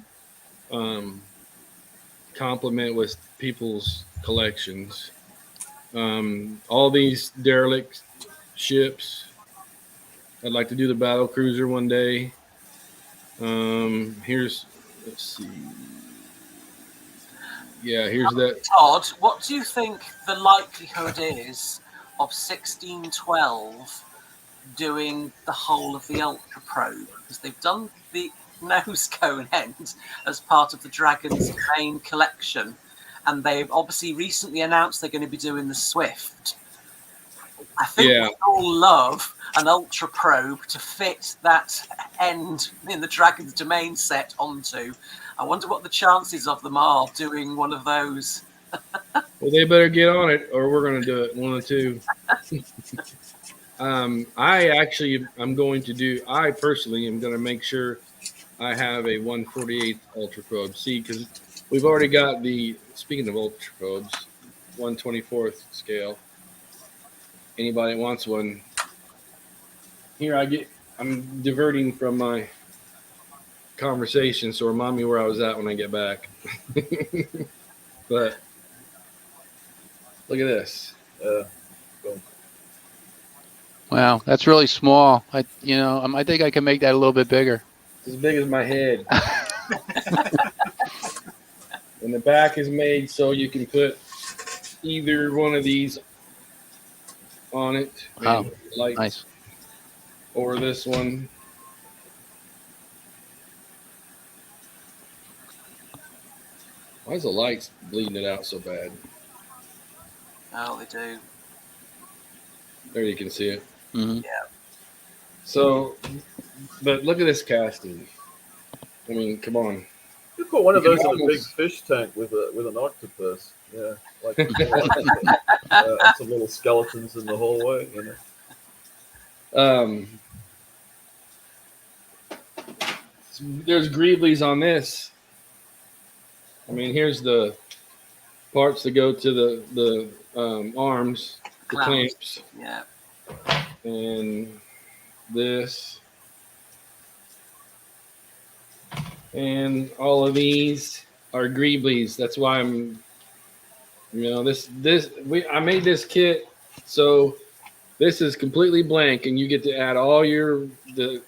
complement with people's collections. All these derelict ships. I'd like to do the battle cruiser one day. Let's see. Yeah, here's that. Todd, what do you think the likelihood is of 1612 doing the whole of the Ultra Probe? Because they've done the nose cone end as part of the Dragon's main collection, and they've obviously recently announced they're going to be doing the Swift. I think Yeah. we all love an Ultra Probe to fit that end in the Dragon's Domain set onto. I wonder what the chances of them are doing one of those. Well, they better get on it, or we're going to do it. One or two. I'm going to do. I personally am going to make sure I have a 1/48 Ultra Probe. See, because we've already got the. Speaking of Ultra Probes, 1/24 scale. Anybody that wants one? Here I'm diverting from my conversation, so remind me where I was at when I get back. But look at this. Wow, that's really small. I think I can make that a little bit bigger. It's as big as my head. And the back is made so you can put either one of these on it. Wow, Lights, nice. or this one. Why is the lights bleeding it out so bad? Oh, they do. There you can see it. Mm-hmm. Yeah. So, but look at this casting. I mean, come on. You put one of You those can in a big almost- fish tank with an octopus. Yeah, like some little skeletons in the hallway. You know. There's Greeblies on this. I mean, here's the parts that go to the arms, the clamps, Yeah. and this, and all of these are Greeblies. That's why I made this kit, so this is completely blank, and you get to add all the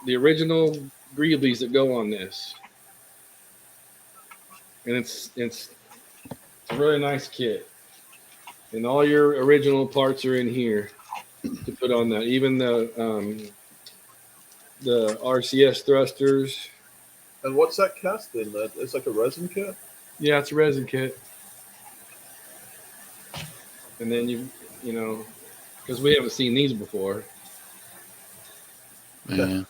original Greeblies that go on this, and it's a really nice kit, and all your original parts are in here to put on that. Even the RCS thrusters. And what's that cast in? That it's like a resin kit. Yeah, it's a resin kit. And then you know, because we haven't seen these before. Yeah.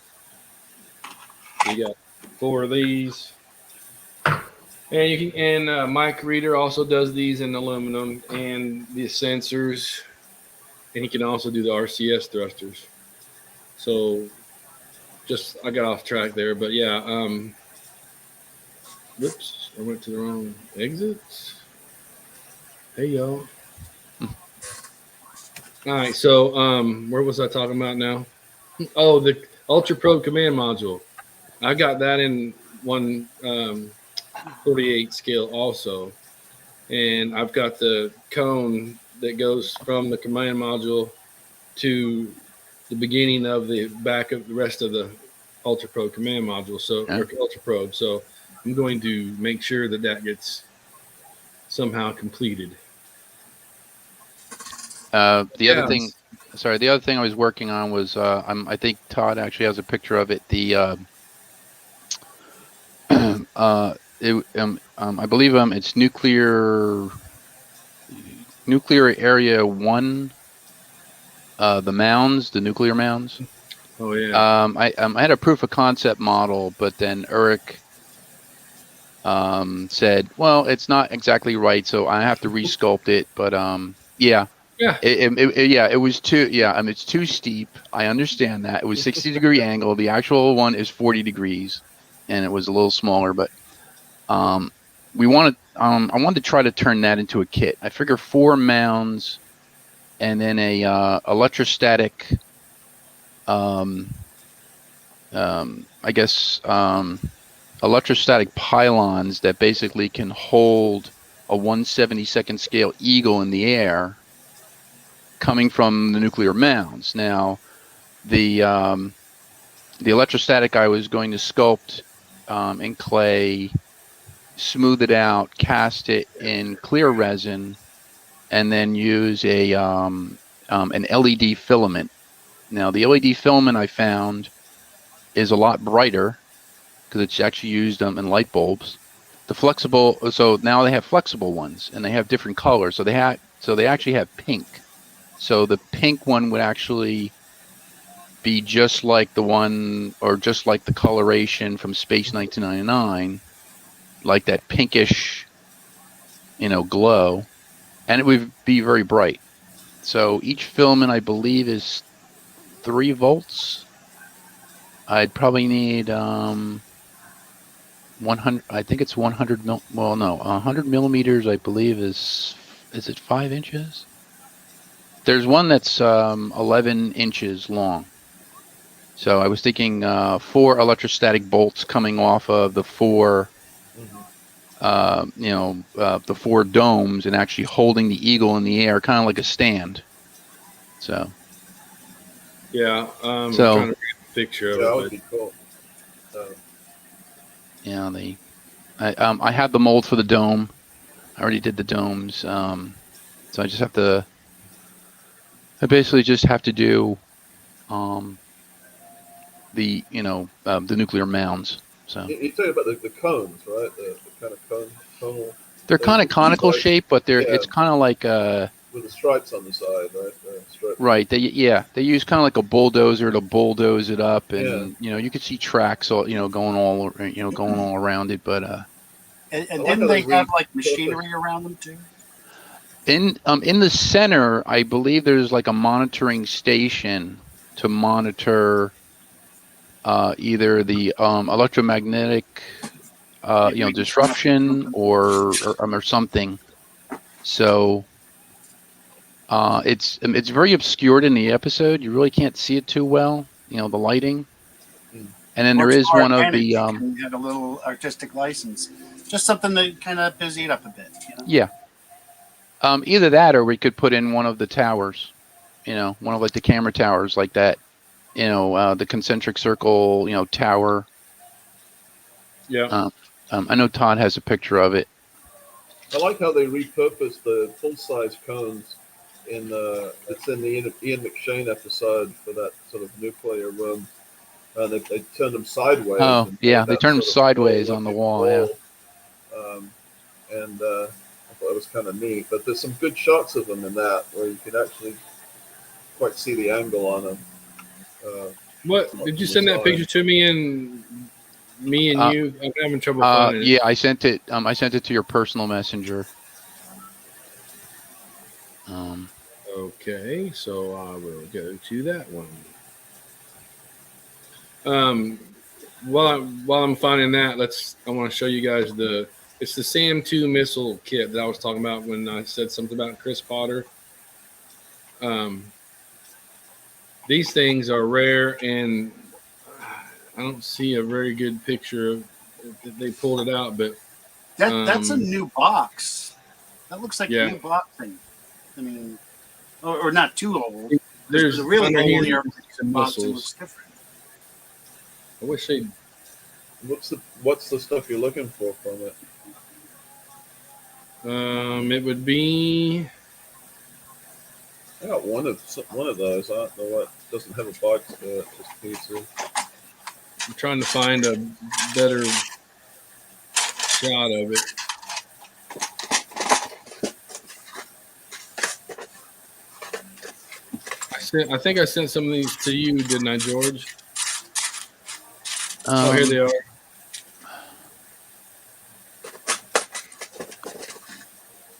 You got 4 of these, and you can. And Mike Reeder also does these in aluminum and the sensors, and he can also do the RCS thrusters. So, I got off track there, but yeah. Whoops, I went to the wrong exits. Hey y'all. All right, so where was I talking about now? Oh, the Ultra Pro command module. I got that in 1/48 scale also, and I've got the cone that goes from the command module to the beginning of the back of the rest of the Ultra Pro command module. So or Ultra Probe. So I'm going to make sure that gets somehow completed. The other thing I was working on was I think Todd actually has a picture of it. The I believe it's nuclear area 1. The mounds, the nuclear mounds. Oh yeah. I had a proof of concept model, but then Eric said, "Well, it's not exactly right, so I have to resculpt it." But yeah. Yeah. It was too. Yeah, it's too steep. I understand that. It was 60-degree angle. The actual one is 40 degrees, and it was a little smaller. But I wanted to try to turn that into a kit. I figure 4 mounds, and then a electrostatic. Electrostatic pylons that basically can hold a 1/72nd scale eagle in the air, coming from the nuclear mounds. Now, the electrostatic I was going to sculpt in clay smooth it out, cast it in clear resin, and then use an LED filament. Now, the LED filament I found is a lot brighter because it's actually used in light bulbs. The flexible, so now they have flexible ones, and they have different colors. So they actually have pink. So the pink one would actually be just like the one, or just like the coloration from Space 1999, like that pinkish, glow, and it would be very bright. So each filament, I believe, is 3 volts. I'd probably need 100. I think it's 100 mil. Well, no, 100 millimeters. I believe is it 5 inches? There's one that's 11 inches long. So I was thinking 4 electrostatic bolts coming off of the 4, the 4 domes, and actually holding the eagle in the air, kind of like a stand. So. Yeah. I'm So. trying to get a picture of Yeah, that it. would be cool. Yeah, I have the mold for the dome. I already did the domes. So I basically just have to do the nuclear mounds. So You talking about the cones, right? The kind of conal. they're kind of conical like, shape, but yeah, it's kind of like with the stripes on the side, right? right. They use kind of like a bulldozer to bulldoze it up, and you can see tracks all going all around it. But And I like didn't how they they have like machinery around them too? in the center, I believe there's like a monitoring station to monitor either the electromagnetic disruption or something. So it's very obscured in the episode. You really can't see it too well. The lighting. And then Well, there to is our one of advantage, the you can have a little artistic license, just something to kind of busy it up a bit. yeah. Either that, or we could put in one of the towers. One of like the camera towers, like that. The concentric circle, tower. Yeah. I know Todd has a picture of it. I like how they repurposed the full-size cones it's in the Ian McShane episode for that sort of nuclear room. They turned them sideways. Oh, and yeah, made they that turned them sort of sideways on the wall-looking wall. Yeah. And I thought it was kind of neat. But there's some good shots of them in that where you can actually quite see the angle on them. What did you send that picture to me and you? I'm having trouble finding it. Yeah, I sent it. I sent it to your personal messenger. Okay, so I will go to that one. While I'm finding that, I want to show you guys it's the SAM 2 missile kit that I was talking about when I said something about Chris Potter. These things are rare, and I don't see a very good picture of they pulled it out, but That's a new box. That looks like Yeah. a new box thing. I mean, or not too old. there's a really under old here here some box that missiles. looks different. I wish they. What's the stuff you're looking for from it? It would be. I got one of those. I don't know what doesn't have a box to it, just pieces. I'm trying to find a better shot of it. I think I sent some of these to you, didn't I, George? Oh, here they are.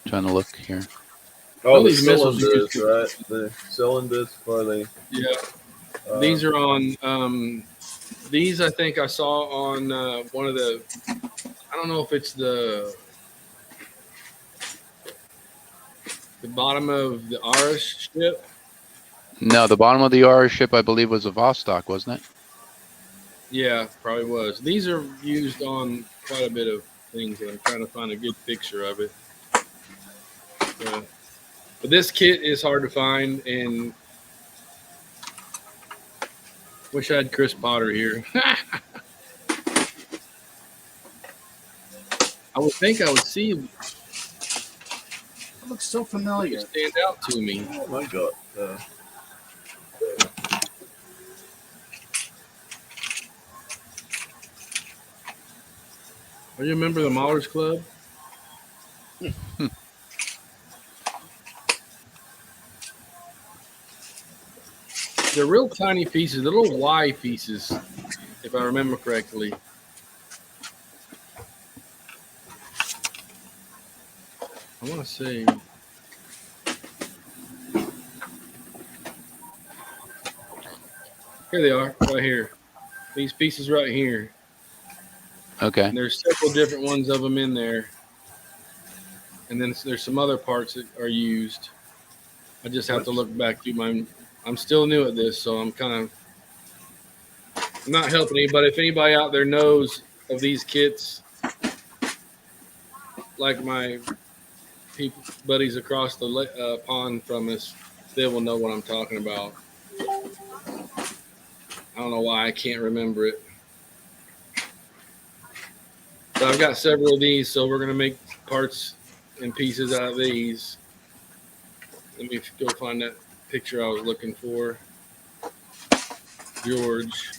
Trying to look here. Oh, the these missiles cylinders, right? The cylinders for the. Yeah, these are on. These I think I saw on one of the. I don't know if it's the bottom of the Irish ship. No, the bottom of the R ship, I believe, was a Vostok, wasn't it? Yeah, probably was. These are used on quite a bit of things, and I'm trying to find a good picture of it. But this kit is hard to find, and wish I had Chris Potter here. I would think I would see it It looks so familiar. stand out to me. Oh my God. Are you a member of the Maulers Club? They're real tiny pieces, they're little Y pieces, if I remember correctly. I want to say. Here they are, right here. These pieces right here. Okay. And there's several different ones of them in there. And then there's some other parts that are used. I just have to look back through my. I'm still new at this, so I'm not helping anybody. If anybody out there knows of these kits, like my buddies across the pond from us, they will know what I'm talking about. I don't know why I can't remember it. But I've got several of these, so we're going to make parts and pieces out of these. Let me go find that picture I was looking for. George.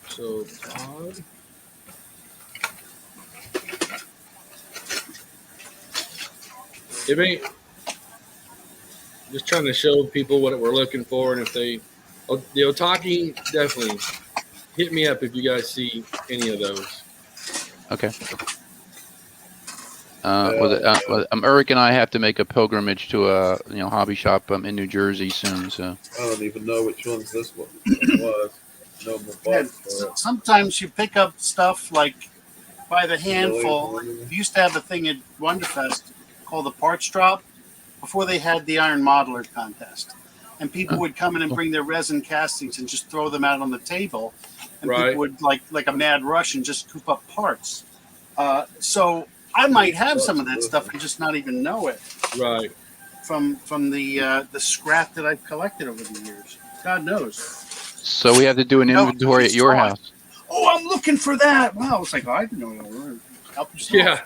So, Todd. It ain't just trying to show people what we're looking for, and if they, the Otaki, definitely hit me up if you guys see any of those. Okay. Eric and I have to make a pilgrimage to a hobby shop in New Jersey soon. So I don't even know which one's this one was. No more Yeah, box for it. sometimes you pick up stuff like by the handful. Really? We used to have a thing at Wonderfest called the Parts Drop before they had the Iron Modeler contest. And people would come in and bring their resin castings and just throw them out on the table. And Right. people would, like a mad rush, and just coop up parts. So I might have some of that stuff and just not even know it Right. from the scrap that I've collected over the years. God knows. so we have to do an No, inventory at it's your Todd. house. Oh, I'm looking for that. Wow, it's like, I didn't know. Help yourself. Yeah.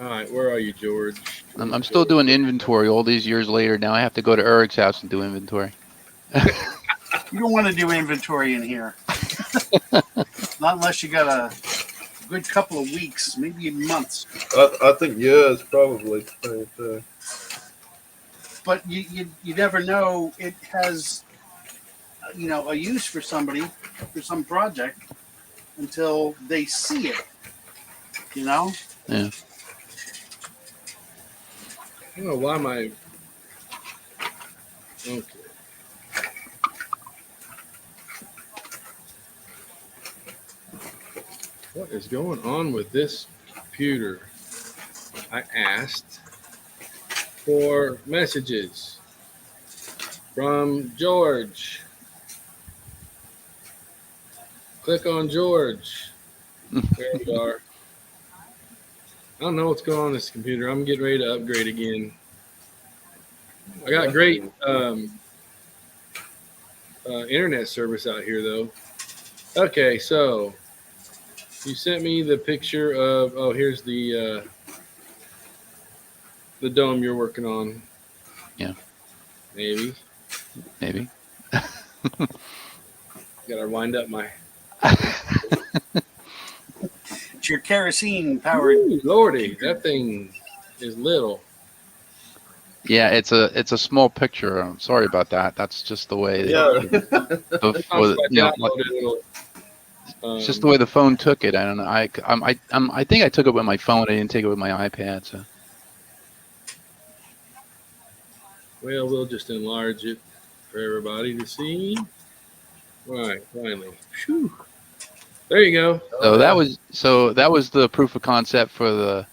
All right. Where are you, George? I'm still doing inventory all these years later. Now I have to go to Eric's house and do inventory. You don't want to do inventory in here. Not unless you got a good couple of weeks, maybe months. I think years probably. But you never know. It has, a use for somebody, for some project, until they see it. Yeah. I don't know why my. Okay. What is going on with this computer? I asked for messages from George. Click on George. There we are. I don't know what's going on with this computer. I'm getting ready to upgrade again. I got great internet service out here, though. Okay, so you sent me the picture of. Oh, here's the dome you're working on. Yeah. Maybe. Gotta wind up my. It's your kerosene powered. Ooh, Lordy, that thing is little. Yeah, it's a small picture. I'm sorry about that. That's just the way. Yeah. It's just the way the phone took it. I don't know. I think I took it with my phone. I didn't take it with my iPad. So Well, we'll just enlarge it for everybody to see. Right, finally. Whew. There you go. that was the proof of concept for the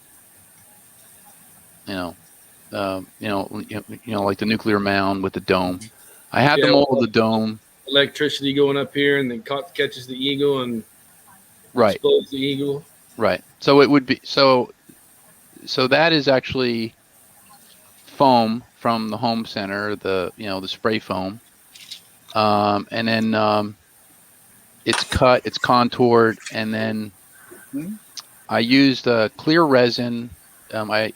like the nuclear mound with the dome. I had them all the dome. Electricity going up here and then catches the eagle and Right. explodes the eagle. Right. So it would be so that is actually foam from the home center, the spray foam. And then it's cut, it's contoured, and then Hmm? I used clear resin. I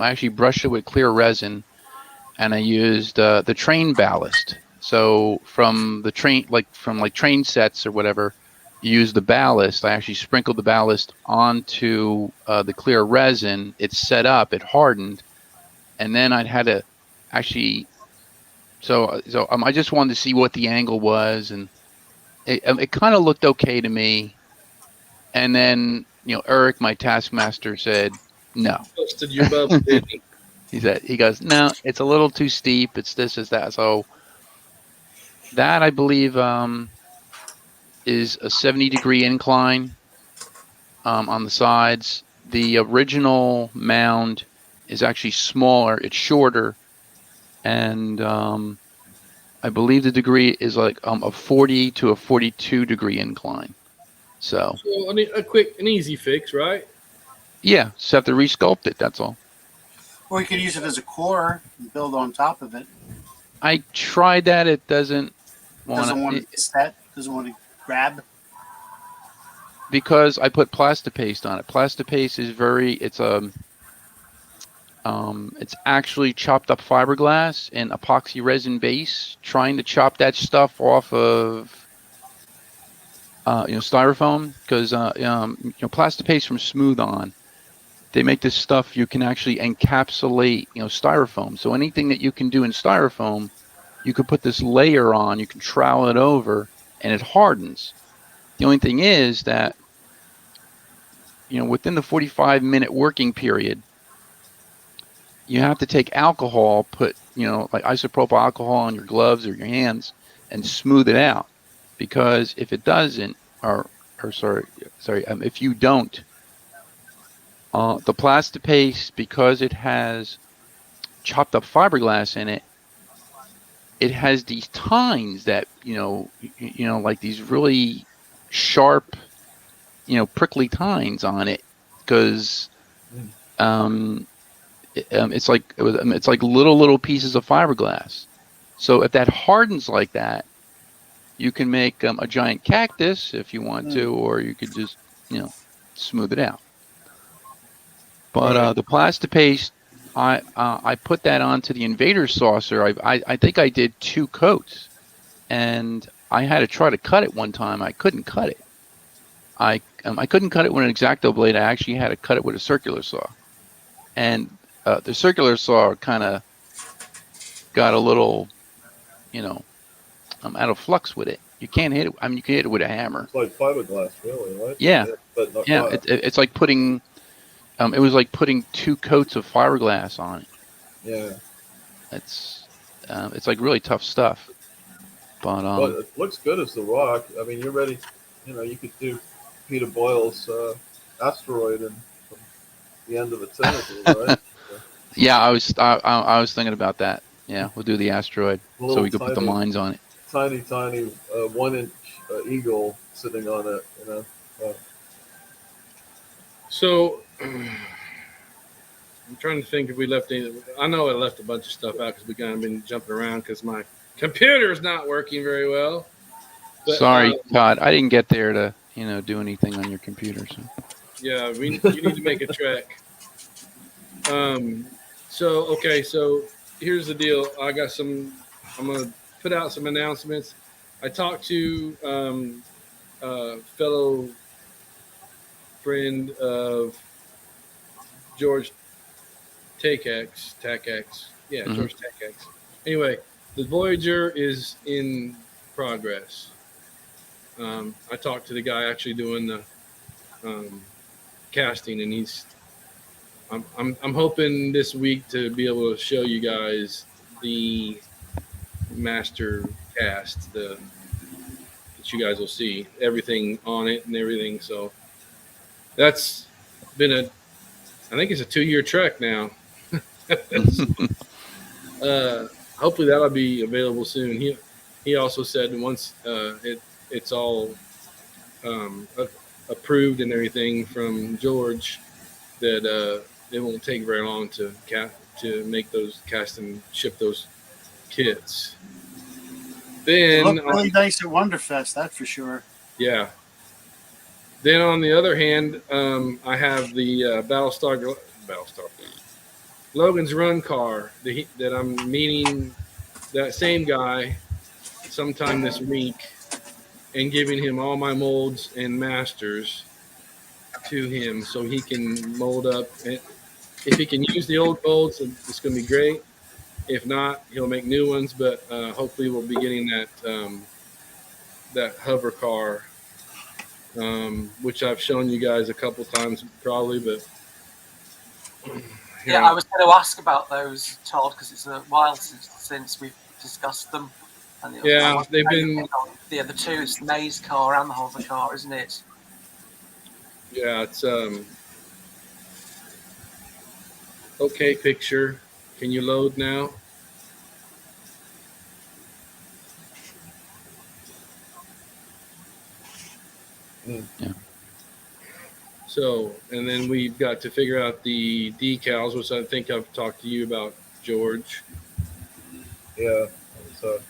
actually brushed it with clear resin, and I used the train ballast. So from the train, from train sets or whatever, you use the ballast. I actually sprinkled the ballast onto the clear resin. It's set up, it hardened, and then I'd had to actually. So I just wanted to see what the angle was, and it kind of looked okay to me. And then Eric, my taskmaster, said no. Busted your bubble, didn't he? He goes, no, it's a little too steep. It's this, is that. So that I believe is a 70-degree incline on the sides. The original mound is actually smaller. It's shorter, and I believe the degree is like a 40 to a 42-degree incline. So So, I mean, an easy fix, right? yeah, just have to resculpt it. That's all. Or you could use it as a core and build on top of it. I tried that. It doesn't Doesn't want want to set. Doesn't want to grab. because I put Plastipaste on it. Plastipaste is it's actually chopped up fiberglass and epoxy resin base. Trying to chop that stuff off of styrofoam, because Plastipaste from Smooth On, they make this stuff you can actually encapsulate styrofoam. So anything that you can do in styrofoam, you could put this layer on. You can trowel it over, and it hardens. The only thing is that within the 45-minute working period, you have to take alcohol, put like isopropyl alcohol on your gloves or your hands, and smooth it out. Because if it doesn't, or if you don't, the Plastipaste, because it has chopped up fiberglass in it, it has these tines that like these really sharp, prickly tines on it, because it's like little pieces of fiberglass. So if that hardens like that, you can make a giant cactus if you want to, or you could just smooth it out. But the Plastipaste, I put that onto the Invader saucer. I think I did 2 coats, and I had to try to cut it one time. I couldn't cut it. I couldn't cut it with an X-Acto blade. I actually had to cut it with a circular saw, and the circular saw kind of got a little, out of flux with it. You can't hit it. I mean, you can hit it with a hammer. It's like fiberglass, really, right? Yeah, but not yeah. It's like putting. It was like putting 2 coats of fiberglass on it. Yeah. It's like really tough stuff. But Well, it looks good as the rock. I mean, you're ready. You could do Peter Boyle's asteroid and from the end of eternity, right? yeah, I was thinking about that. Yeah, we'll do the asteroid so we could put the mines on it. Tiny 1-inch eagle sitting on it. So, I'm trying to think if we left any. I know I left a bunch of stuff out because we kind of been jumping around because my computer is not working very well. But, sorry, Todd, I didn't get there to do anything on your computer. So. Yeah, you need to make a trek. So here's the deal. I'm gonna put out some announcements. I talked to fellow friend of George Takex. Yeah, Mm-hmm. George Takex. Anyway, the Voyager is in progress. I talked to the guy actually doing the casting, and I'm hoping this week to be able to show you guys the master cast, that you guys will see everything on it and everything. So that's been I think it's a 2-year trek now. Hopefully that'll be available soon. He also said once it's all approved and everything from George, that it won't take very long to make those cast and ship those kits. Then It looked really nice at Wonderfest, that's for sure. Yeah. Then on the other hand, I have the Battlestar Logan's Run car that I'm meeting that same guy sometime this week and giving him all my molds and masters to him so he can mold up. And if he can use the old molds, it's going to be great. If not, he'll make new ones. But hopefully, we'll be getting that hover car, which I've shown you guys a couple times probably. But Yeah, I was going to ask about those, Todd, because it's a while since we've discussed them. And yeah, they've been. The other two, it's the maze car and the hover car, isn't it? Yeah, it's okay. Picture. Can you load now? Yeah. So, and then we've got to figure out the decals, which I think I've talked to you about, George. Yeah. So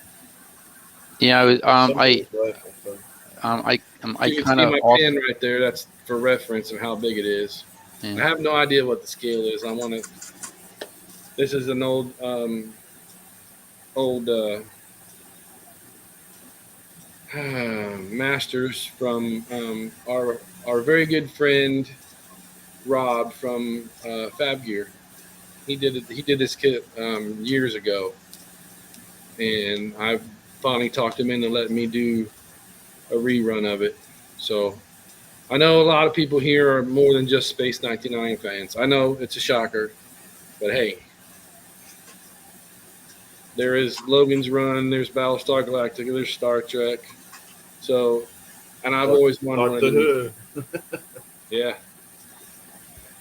Yeah, I was, something's right, so. I You can kind see of my off. pen right there. That's for reference of how big it is. Yeah. I have no idea what the scale is. I want to. This is an old masters from our very good friend Rob from Fab Gear. He did it. He did this kit years ago, and I've finally talked him into letting me do a rerun of it. So I know a lot of people here are more than just Space 99 fans. I know it's a shocker, but hey, there is Logan's Run, there's Battlestar Galactica, there's Star Trek. So, and I've always wanted Doctor to. Who. Yeah.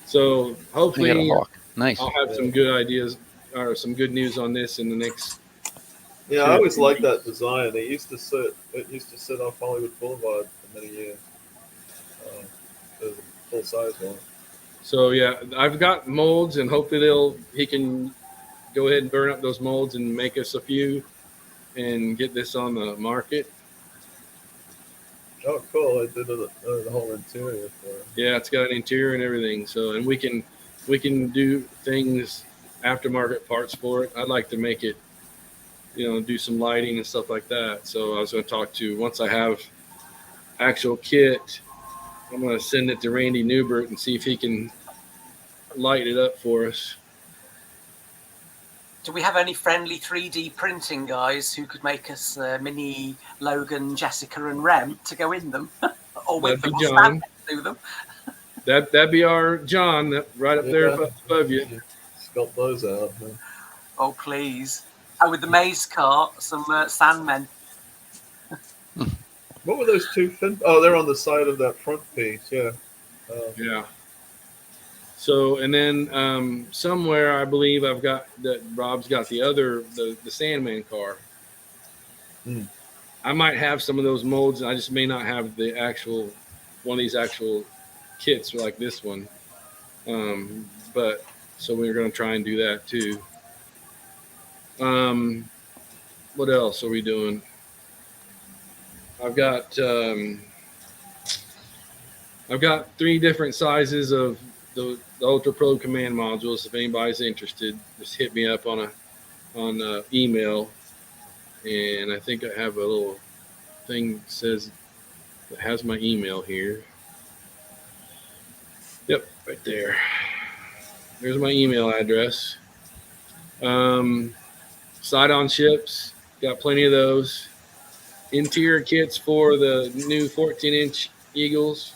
So I got a hopefully hawk. Nice. I'll have some good ideas or some good news on this in the next. Yeah, I always liked that design. It used to sit off Hollywood Boulevard for many years. It was a full size one. So yeah, I've got molds, and hopefully he can go ahead and burn up those molds and make us a few, and get this on the market. Oh, cool! I did the whole interior for it. Yeah, it's got an interior and everything. So, and we can do things aftermarket parts for it. I'd like to make it, do some lighting and stuff like that. So I was going to talk to, once I have actual kit, I'm going to send it to Randy Newbert and see if he can light it up for us. Do we have any friendly 3D printing guys who could make us mini Logan, Jessica, and Rem to go in them, or with them, or stand next to them? That'd be our John, right up there above you. Sculpt those out. Huh? Oh please! And with the maze car, some Sandmen. What were those two fins? Oh, they're on the side of that front piece. Yeah. Yeah. So, and then somewhere I believe I've got that Rob's got the Sandman car. I might have some of those molds, and I just may not have the actual one of these actual kits like this one. But so we're going to try and do that too. What else are we doing? I've got 3 different sizes of the Ultra Pro command modules. If anybody's interested, just hit me up on email, and I think I have a little thing that has my email here. Yep, right there. There's my email address. Side-on ships, got plenty of those. Interior kits for the new 14-inch Eagles,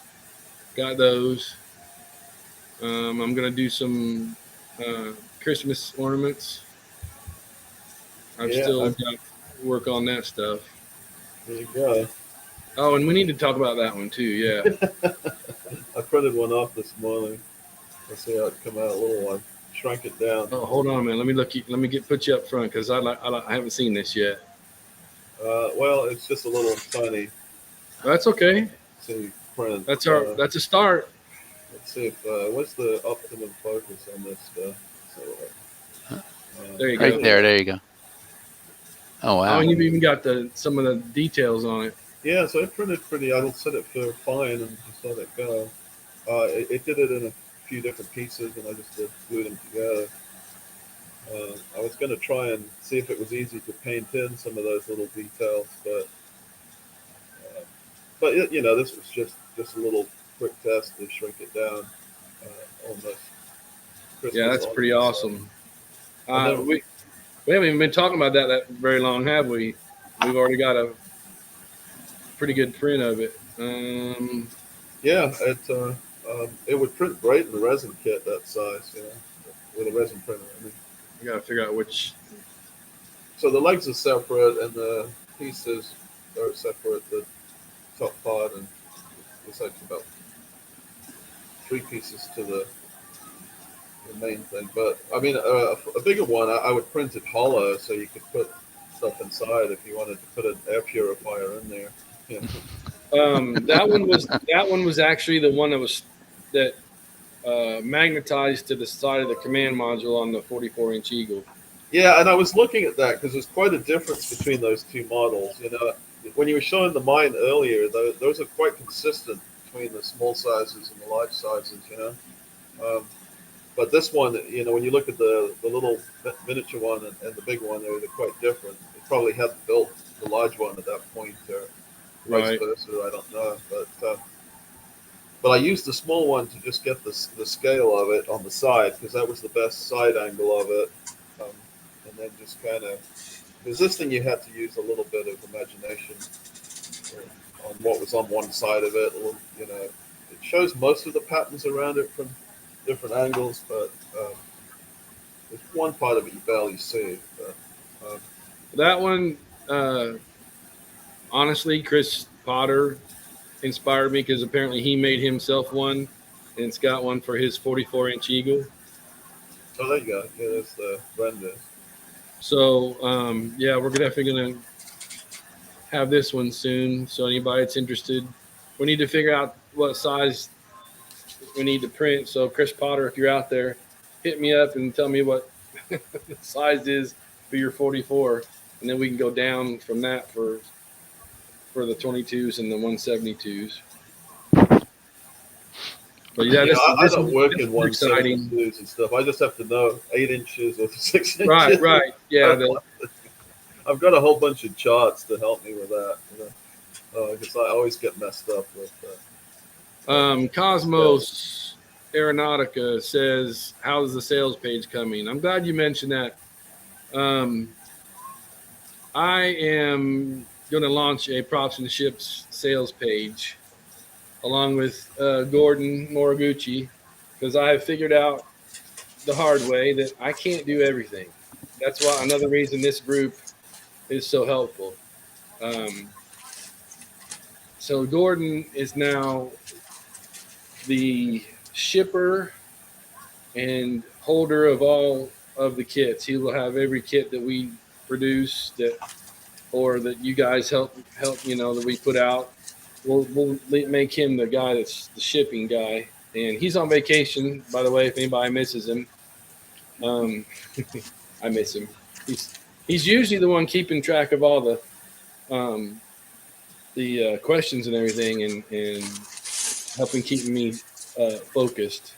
got those. I'm going to do some Christmas ornaments. I've got to work on that stuff. There you go. Oh, and we need to talk about that one too. Yeah. I printed one off this morning. Let's see how it come out. A little one. Shrunk it down. Oh, hold on a minute. Let me put you up front because I haven't seen this yet. Well, it's just a little tiny. That's okay. See, print. That's a start. Let's see if what's the optimum focus on this stuff. So, there you go. Right there you go. Oh wow! Oh, and you've even got some of the details on it. Yeah, so it printed pretty. I set it for fine and just let it go. It did it in a few different pieces, and I just glued them together. I was going to try and see if it was easy to paint in some of those little details, uh, this was just a little quick test to shrink it down on the Yeah, Christmas that's pretty ornament side. awesome. And then, We haven't even been talking about that very long, have we? We've already got a pretty good print of it. yeah, it would print great in the resin kit that size, with a resin printer. I mean, I gotta figure out which. so the legs are separate and the pieces are separate. The top part and it's like about 3 pieces to the main thing. But I mean, a bigger one, I would print it hollow so you could put stuff inside if you wanted to put an air purifier in there. Yeah. That one was actually the one that magnetized to the side of the command module on the 44-inch Eagle. Yeah, and I was looking at that because there's quite a difference between those two models. When you were showing the mine earlier, those are quite consistent between the small sizes and the large sizes. But this one, when you look at the little miniature one and the big one, they're quite different. They probably hadn't built the large one at that point, or vice Right. versa. I don't know, but I used the small one to just get the scale of it on the side because that was the best side angle of it, um, and then just kind of because this thing you had to use a little bit of imagination on what was on one side of it. It shows most of the patterns around it from different angles, but there's one part of it you barely see. But, That one, honestly, Chris Potter inspired me because apparently he made himself one, and it's got one for his 44-inch Eagle. oh, there you go. Yeah, that's the render. So yeah, we're definitely gonna have this one soon. So anybody that's interested, we need to figure out what size we need to print. So Chris Potter, if you're out there, hit me up and tell me what the size is for your 44, and then we can go down from that for the 22s and the 172s. But yeah, I don't work this in is exciting. 172s and stuff. I just have to know 8 inches or 6 inches. Right. Yeah, I've got a whole bunch of charts to help me with that. Because I always get messed up with. Cosmos Aeronautica says, "How's the sales page coming?" I'm glad you mentioned that. I am going to launch a props and ships sales page along with Gordon Moriguchi because I have figured out the hard way that I can't do everything. That's why another reason this group is so helpful. So Gordon is now the shipper and holder of all of the kits. He will have every kit that we produce or that you guys help that we put out. We'll make him the guy that's the shipping guy, and he's on vacation, by the way, if anybody misses him. I miss him. He's usually the one keeping track of all the questions and everything, and helping keep me focused.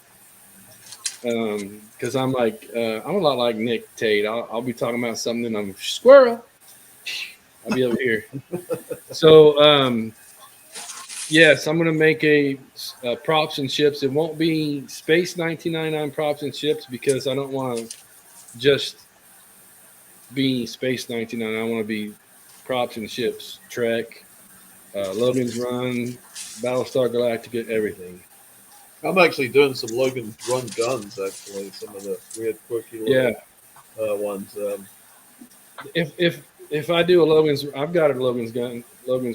Because I'm a lot like Nick Tate. I'll be talking about something, and I'm squirrel. I'll be over here. So yes, I'm gonna make a props and ships. It won't be Space 1999 props and ships because I don't want to just be Space 1999. I want to be props and ships, Trek, Logan's Run, Battlestar Galactica, everything. I'm actually doing some Logan's Run guns. Actually, some of the weird, quirky little ones. If I do I've got a Logan's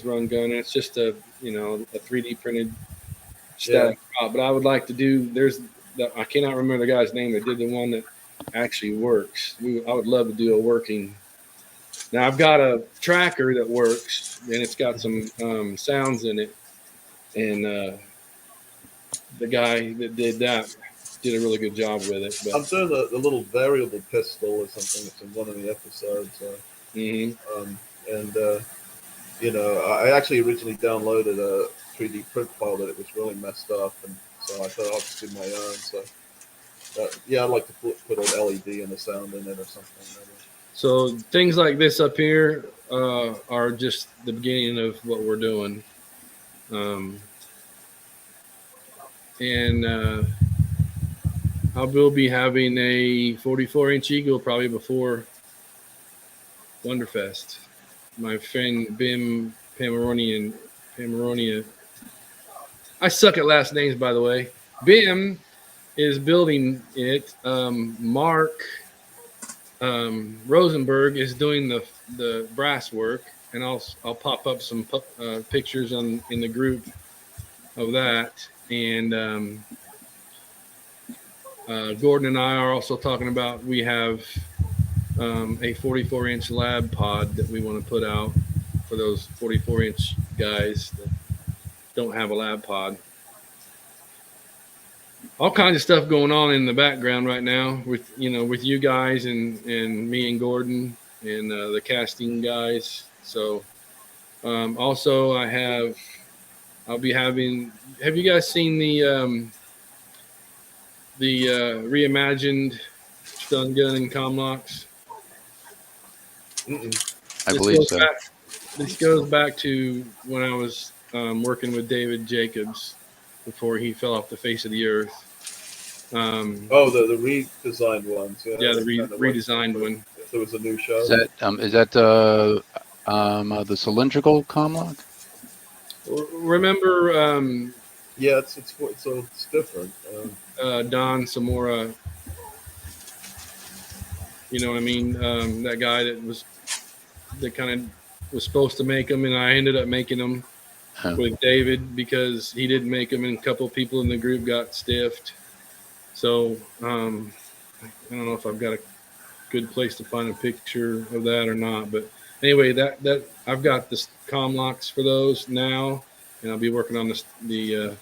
Run gun. And it's just a 3D printed static prop. But I would like to do. I cannot remember the guy's name that did the one that actually works. I would love to do a working. Now I've got a tracker that works, and it's got some sounds in it, and the guy that did that did a really good job with it. But I'm doing the little variable pistol or something that's in one of the episodes. mm-hmm. And I actually originally downloaded a 3D print file that it was really messed up, and so I thought I'll just do my own. So yeah, I'd like to put an LED and a sound in it or something. Maybe. So things like this up here are just the beginning of what we're doing. And I will be having a 44-inch Eagle probably before Wonderfest. My friend Bim Pomeronia. I suck at last names, by the way. Bim is building it. Mark Rosenberg is doing the brass work, and I'll pop up some pictures in the group of that. And Gordon and I are also talking about we have a 44-inch lab pod that we want to put out for those 44-inch guys that don't have a lab pod. All kinds of stuff going on in the background right now with you guys and me and Gordon and the casting guys. So also I'll be having. Have you guys seen the reimagined stun gun and comlocks? I believe so. This goes back to when I was working with David Jacobs before he fell off the face of the earth. The redesigned ones. Yeah, the redesigned one. If there was a new show. Is that the cylindrical comlock? Remember? Yeah, it's different. Don Samora. You know what I mean? That guy that kind of was supposed to make them, and I ended up making them with David because he didn't make them, and a couple people in the group got stiffed. So I don't know if I've got a good place to find a picture of that or not. But anyway, that I've got the comm locks for those now, and I'll be working on the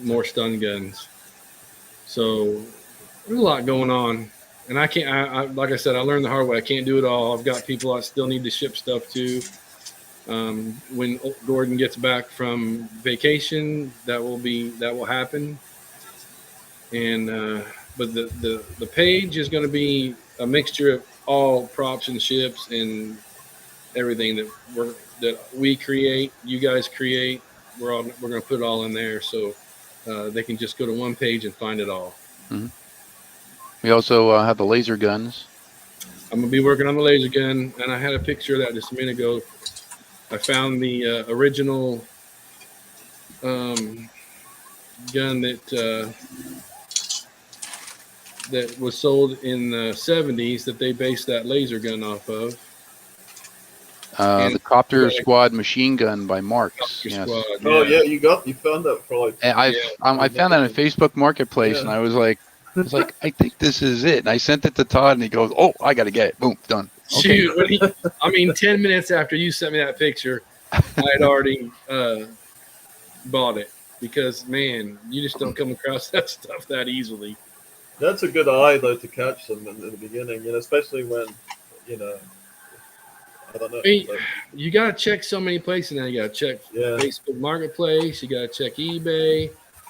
more stun guns. So there's a lot going on, and I can't. I like I said, I learned the hard way. I can't do it all. I've got people I still need to ship stuff to. When Gordon gets back from vacation, that will happen. And but the page is going to be a mixture of all props and ships and everything that we create, you guys create. We're going to put it all in there, so they can just go to one page and find it all. Mm-hmm. We also have the laser guns. I'm going to be working on the laser gun, and I had a picture of that just a minute ago. I found the original gun that was sold in the 70s that they based that laser gun off of. The Copter Squad machine gun by Marks. Yes. Squad, yeah. Oh yeah, you found that for like. And I found that in Facebook Marketplace, and I was like, I think this is it. And I sent it to Todd, and he goes, "Oh, I got to get it. Boom, done." Okay. Shoot, 10 minutes after you sent me that picture, I had already bought it because, man, you just don't come across that stuff that easily. That's a good eye, though, to catch them in the beginning, especially when, I don't know. You got to check so many places now. You got to check Facebook Marketplace. You got to check eBay.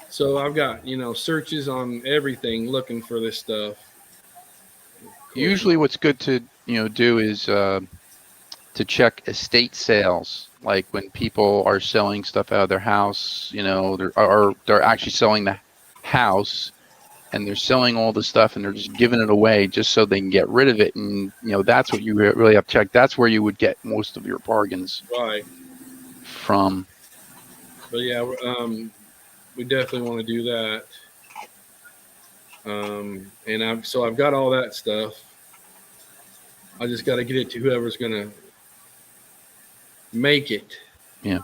So I've got, searches on everything looking for this stuff. Usually what's good to do is to check estate sales, like when people are selling stuff out of their house, they're actually selling the house and they're selling all the stuff and they're just giving it away just so they can get rid of it. And that's what you really have to check. That's where you would get most of your bargains from. But yeah, we definitely want to do that. And I've got all that stuff. I just got to get it to whoever's going to make it. Yeah.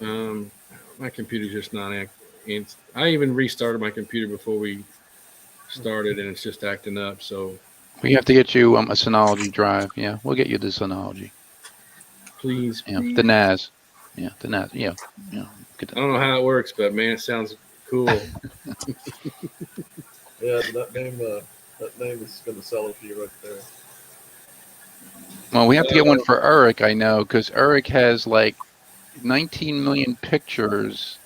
My computer's just not acting. I even restarted my computer before we started, and it's just acting up. So we have to get you a Synology drive. Yeah, we'll get you the Synology. Please. Yeah, the NAS. Yeah, the NAS. Yeah. I don't know how it works, but man, it sounds cool. Yeah, that name is going to sell it for you right there. Well, we have to get one for Eric, I know, because Eric has like 19 million pictures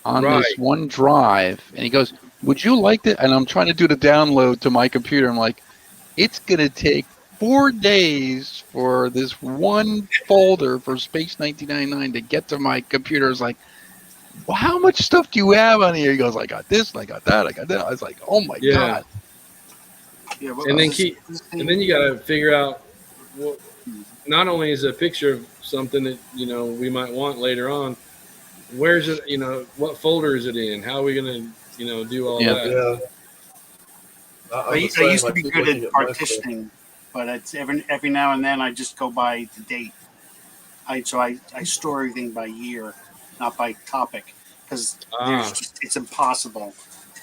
on this Right. one drive, and he goes, "Would you like that?" And I'm trying to do the download to my computer. I'm like, it's gonna take 4 days for this one folder for Space 1999 to get to my computer. It's like, well, how much stuff do you have on here? He goes, I got this, and I got that, I got that. I was like, oh my Yeah. god. Yeah, what And was then this- keep, this and thing? then you got to figure out what. Not only is a picture of something that we might want later on. Where's it? What folder is it in? How are we gonna do all Yeah. that? Yeah. I'm I the same. used I to be keep good looking at my stuff. partitioning, but it's every now and then I just go by the date. I store everything by year, not by topic, because Ah, it's impossible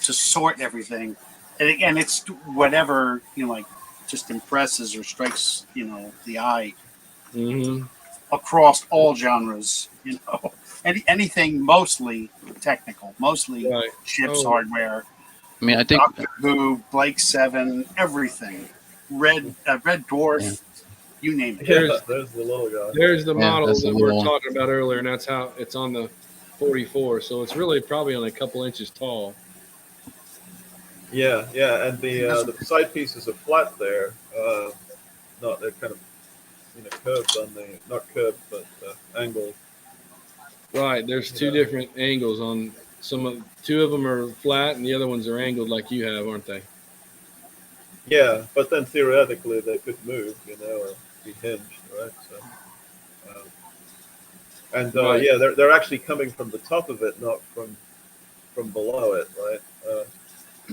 to sort everything. And again, it's whatever like just impresses or strikes the eye mm-hmm. across all genres. Anything mostly technical, mostly Right. ships Oh, hardware. I mean, I think Doctor Who, Blake Seven, everything. Red Dwarf, Yeah. you name it. Yeah, there's the little guy. there's the Yeah, model that's that the we were little one. talking about earlier, and that's how it's on the 44. So it's really probably only a couple inches tall. Yeah, yeah, and the side pieces are flat there. Not they're kind of curved on the not curved but angled. Right. There's two Yeah. different angles on two of them are flat, and the other ones are angled like you have, aren't they? Yeah, but then theoretically they could move, or be hinged, right? So, and Right. yeah, they're actually coming from the top of it, not from below it, right?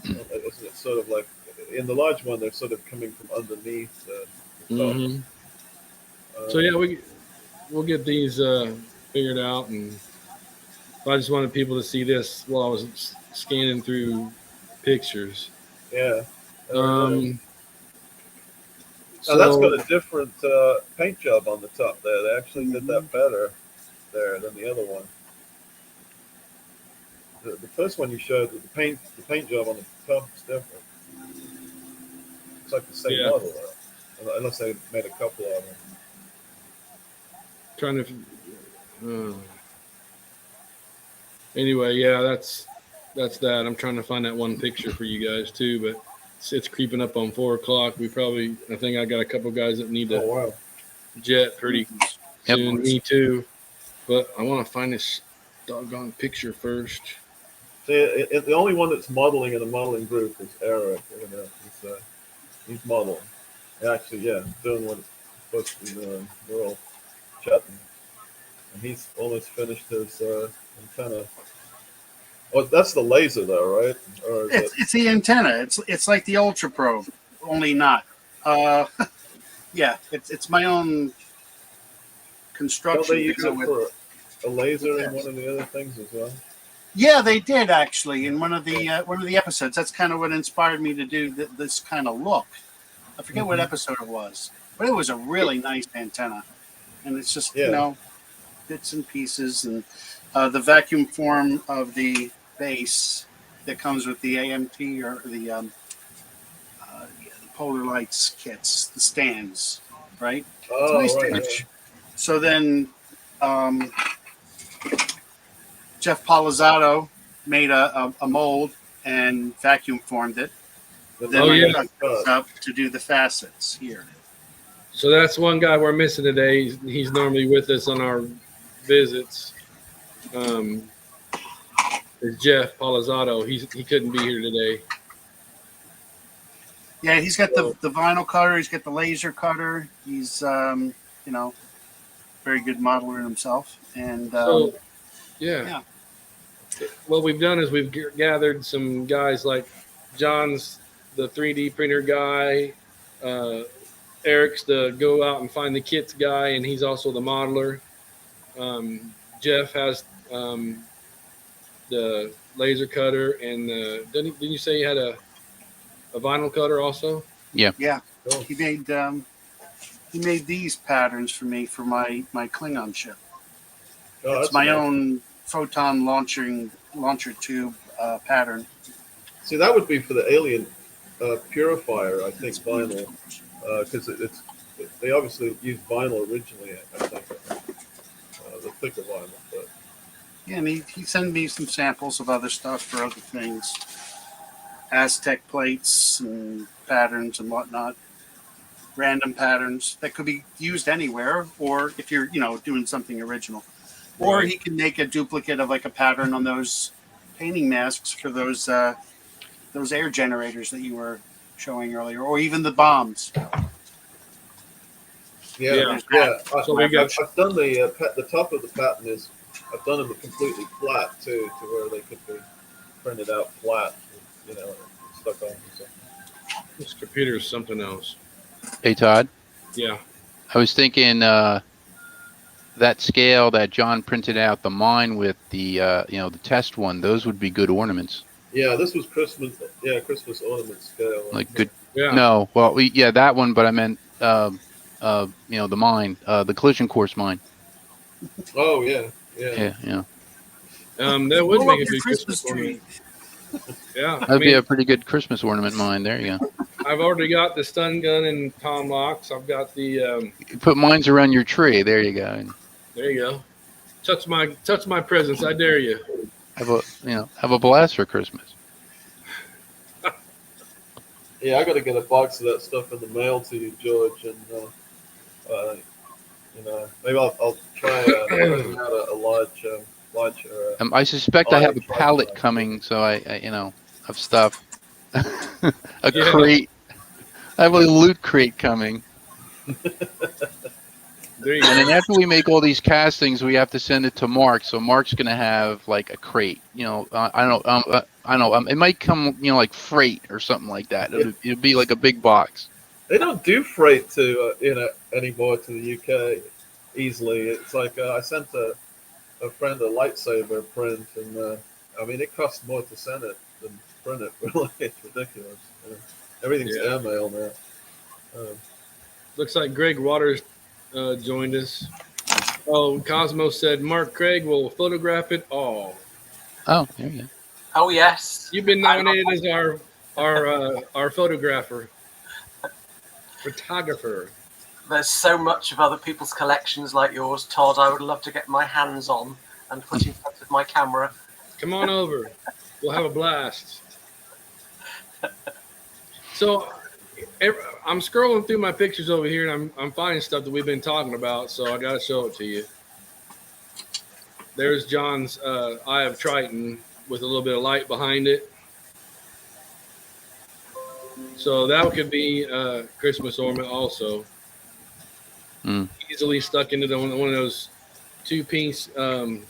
It's sort of like in the large one, they're sort of coming from underneath the top. Mm-hmm. So yeah, we'll get these figured out, and I just wanted people to see this while I was scanning through pictures. Yeah. Very nice. Um, Now that's so got a different paint job on the top there. They actually did that better there than the other one. The first one you showed, the paint job on the top is different. It's like the same Yeah. model, unless they made a couple of them. trying to. Anyway, yeah, that's that. I'm trying to find that one picture for you guys too, but it's creeping up on 4 o'clock. I think I got a couple guys that need to Oh wow! jet pretty Yep. soon. Me too, but I want to find this doggone picture first. See, the only one that's modeling in the modeling group is Eric. He's modeling. Actually, yeah, doing what it's supposed to be doing. We're all chatting, and he's almost finished his antenna. Oh, that's the laser, though, right? Or is It's the antenna. It's like the Ultra Probe, only not. Yeah, it's my own don't construction. they use to go it with- for a laser in one of the other things as well? Yeah, they did actually in one of the episodes. That's kind of what inspired me to do this kind of look. I forget what episode it was, but it was a really nice antenna, and it's just Yeah. bits and pieces, and the vacuum form of the base that comes with the AMT or the Polar Lights kits, the stands, right? Oh, Nice right. touch. So then Jeff Polizzato made a mold and vacuum formed it. Yeah. Then Oh, I yeah. cut this up to do the facets here. So that's one guy we're missing today. He's normally with us on our visits. Is Jeff Polizzato. He couldn't be here today. Yeah, he's got the vinyl cutter. He's got the laser cutter. He's very good modeler himself. And So yeah. What we've done is we've gathered some guys like John's the 3D printer guy. Eric's the go out and find the kits guy, and he's also the modeler. Jeff has the laser cutter, and didn't you say he had a vinyl cutter also? yeah, Cool. he made these patterns for me for my Klingon ship. Oh, It's that's my nice. own photon launcher tube pattern. See, that would be for the alien purifier, I think, vinyl, because they obviously used vinyl originally, I think, the thicker vinyl. But Yeah, and he sent me some samples of other stuff for other things, Aztec plates and patterns and whatnot, random patterns that could be used anywhere, or if you're doing something original, or Right. he can make a duplicate of like a pattern on those painting masks for those air generators that you were showing earlier, or even the bombs. yeah, Yeah. So we got I've done the top of the pattern is I've done them completely flat too, to where they could be printed out flat, stuck on. So. this computer is something else. Hey, Todd. Yeah. I was thinking that scale that John printed out the mine with the the test one. Those would be good ornaments. Yeah, this was Christmas. Yeah, Christmas ornament scale. Like good. Yeah. No, well, that one, but I meant the mine, the collision course mine. Oh yeah. Yeah. That would Blow make up a your good Christmas ornament. tree. Yeah. That'd be a pretty good Christmas ornament mine. There you go. I've already got the stun gun and tom locks. I've got the You put mines around your tree. There you go. And there you go. Touch my presents, I dare you. have a blast for Christmas. Yeah, I got to get a box of that stuff in the mail to you, George, and maybe I'll try printing out a large. I suspect I have a pallet coming, so I have stuff. A Yeah. crate. I have a loot crate coming. There you And go. then after we make all these castings, we have to send it to Mark. So Mark's gonna have like a crate. I don't know. It might come, like freight or something like that. It'll be like a big box. They don't do freight to anymore to the UK easily. It's like I sent a friend a lightsaber print, and I mean it costs more to send it than print it. Really, it's ridiculous. Everything's Yeah. airmail now. Looks like Greg Waters joined us. Oh, Cosmo said Mark Craig will photograph it all. Oh, there you go. Oh yes. You've been nominated as our photographer, photographer. There's so much of other people's collections like yours, Todd. I would love to get my hands on and put in front of my camera. Come on over. We'll have a blast. So I'm scrolling through my pictures over here, and I'm finding stuff that we've been talking about, so I got to show it to you. There's John's Eye of Triton with a little bit of light behind it. So that could be a Christmas ornament also. Mm. Easily stuck into one of those two-piece clear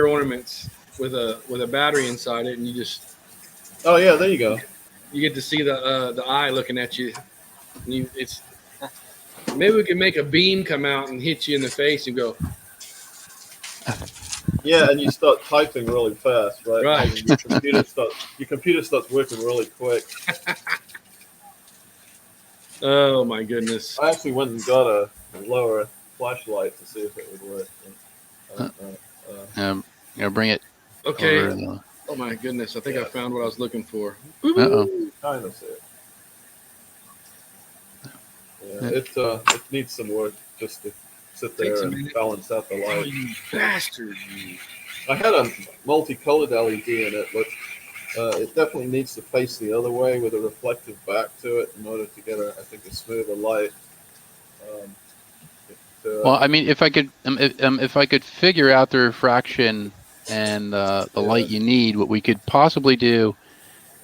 ornaments with a battery inside it, and you just Oh yeah, there you go. you get to see the eye looking at you. And it's maybe we can make a beam come out and hit you in the face and go. Yeah, and you start typing really fast, right? Right. And your computer starts working really quick. Oh my goodness! I actually went and got a lower flashlight to see if it would work. Bring it. Okay. Over Oh my goodness! I think I found what I was looking for. Uh-oh. Kind of see it. Yeah, it needs some work just to sit there Takes a and minute. balance out the Oh, light. you bastard! You. I had a multicolored LED in it, but it definitely needs to face the other way with a reflective back to it in order to get a smoother light. Well, I mean, if I could figure out the refraction and the light you need, what we could possibly do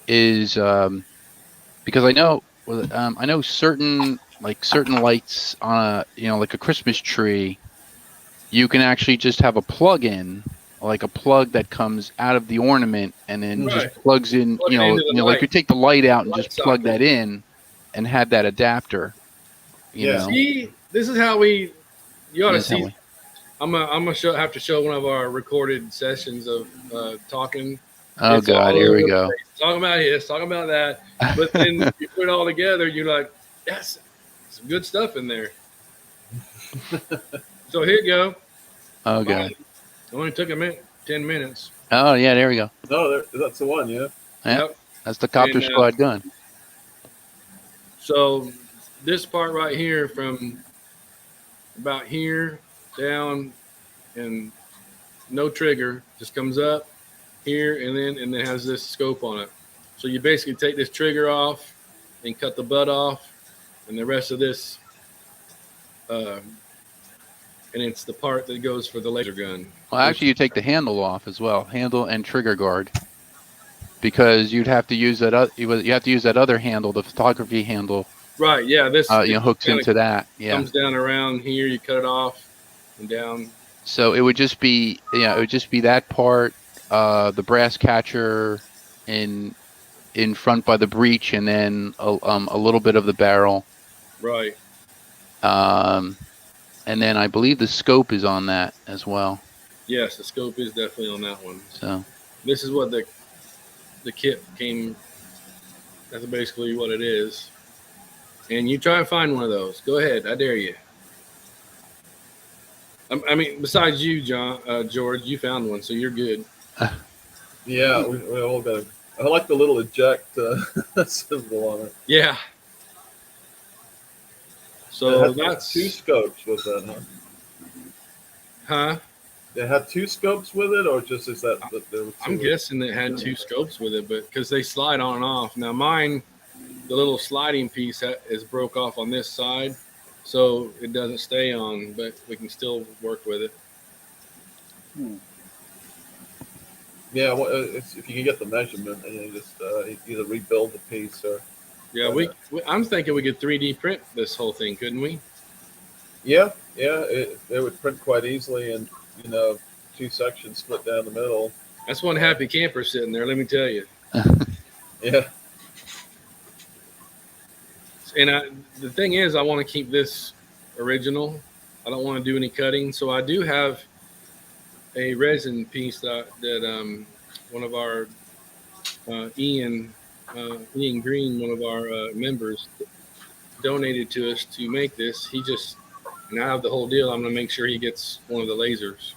is because I know certain lights on like a Christmas tree, you can actually just have a plug-in, like a plug that comes out of the ornament and then Right. just plugs in. Plug it into the Like light. you take the light out and Light just plug socket. that in, and have that adapter. You Yeah. know, See, this is how we. You ought to That's how see. we- I'm gonna have to show one of our recorded sessions of talking. Oh It's all God, here over we the go. place. Talking about this, talking about that. But then you put it all together, you're like, yes, some good stuff in there. So here you go. Oh God. It only took a minute, 10 minutes. Oh yeah, there we go. No, that's the one, yeah. Yeah. Yep. That's the copter And, squad gun. So this part right here from about here down and no trigger, just comes up here and then has this scope on it. So you basically take this trigger off and cut the butt off, and the rest of this, and it's the part that goes for the laser gun. Well, actually, you take the handle off as well, handle and trigger guard, because you'd have to use that. You have to use that other handle, the photography handle. Right. Yeah. This hooks into that. Yeah. Comes down around here. You cut it off and down. So it would just be that part, the brass catcher in front by the breech, and then a little bit of the barrel. Right. And then I believe the scope is on that as well. Yes, the scope is definitely on that one. So this is what the kit came. That's basically what it is. And you try and find one of those. Go ahead, I dare you. I mean, besides you, George, you found one, so you're good. Yeah, we all got it. I like the little eject symbol on it. Yeah. So that's 2 scopes with that, huh? Huh? They had 2 scopes with it, or just is that there were 2? I'm guessing it had 2 scopes with it, but because they slide on and off. Now mine, the little sliding piece is broke off on this side, so it doesn't stay on, but we can still work with it. Yeah, well, if you can get the measurement, and you just either rebuild the piece or. Yeah, I'm thinking we could 3D print this whole thing, couldn't we? Yeah, it would print quite easily, and 2 sections split down the middle. That's one happy camper sitting there, let me tell you. Yeah. And the thing is, I want to keep this original. I don't want to do any cutting, so I do have a resin piece that one of our Ian Green, one of our members, donated to us to make this. And I have the whole deal. I'm going to make sure he gets one of the lasers.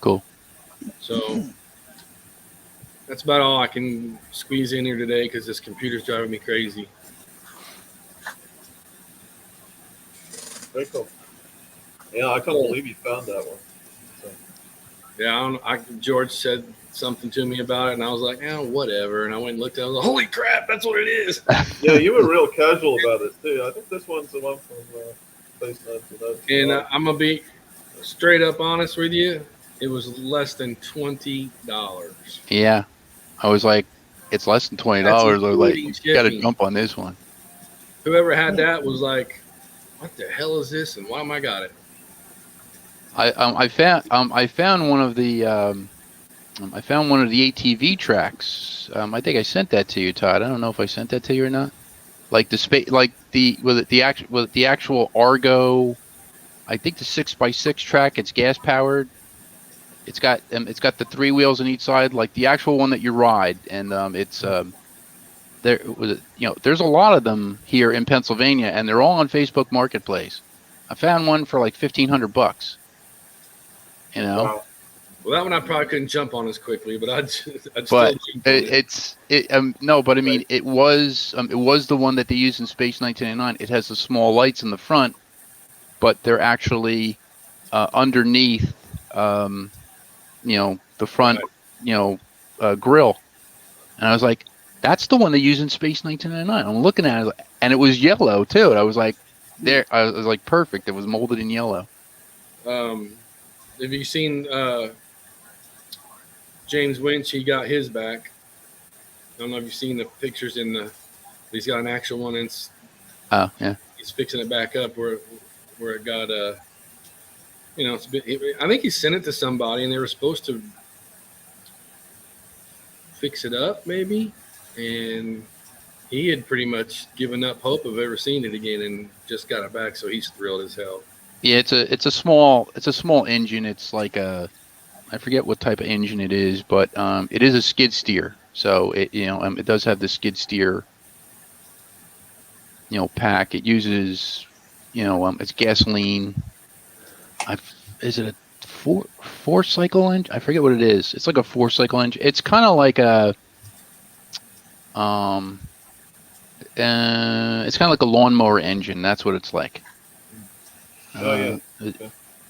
Cool. So that's about all I can squeeze in here today because this computer's driving me crazy. Very cool. Yeah, I can't believe you found that one. So. Yeah, George said something to me about it, and I was like, whatever. And I went and looked at it. I was like, holy crap, that's what it is. Yeah, you were real casual about it, too. I think this one's the one from Space 19. And I'm going to be straight up honest with you. It was less than $20. yeah, I was like, it's less than $20. I was like, you got to jump on this one. Whoever had that was like, what the hell is this, and why am I got it? I found one of the ATV tracks. I think I sent that to you, Todd. I don't know if I sent that to you or not. Like the actual Argo, I think the 6x6 track. It's gas powered. It's got the 3 wheels on each side, like the actual one that you ride, and there's a lot of them here in Pennsylvania, and they're all on Facebook Marketplace. I found one for like $1,500. Wow. Well, that one I probably couldn't jump on as quickly, but I'd still but I mean, it was the one that they used in Space 1999. It has the small lights in the front, but they're actually underneath, the front, grill. And I was like, that's the one they used in Space 1999. I'm looking at it, and it was yellow too. And I was like, I was like, perfect. It was molded in yellow. Have you seen James Winch? He got his back. I don't know if you've seen the pictures he's got an actual one, and yeah. He's fixing it back up where it got it's I think he sent it to somebody, and they were supposed to fix it up maybe, and he had pretty much given up hope of ever seeing it again, and just got it back, so he's thrilled as hell. Yeah, it's a small engine. It's like I forget what type of engine it is, but it is a skid steer. So it does have the skid steer pack. It uses it's gasoline. Is it a four cycle engine? I forget what it is. It's like a 4-cycle engine. It's kind of like a It's kind of like a lawnmower engine. That's what it's like. Oh, yeah. There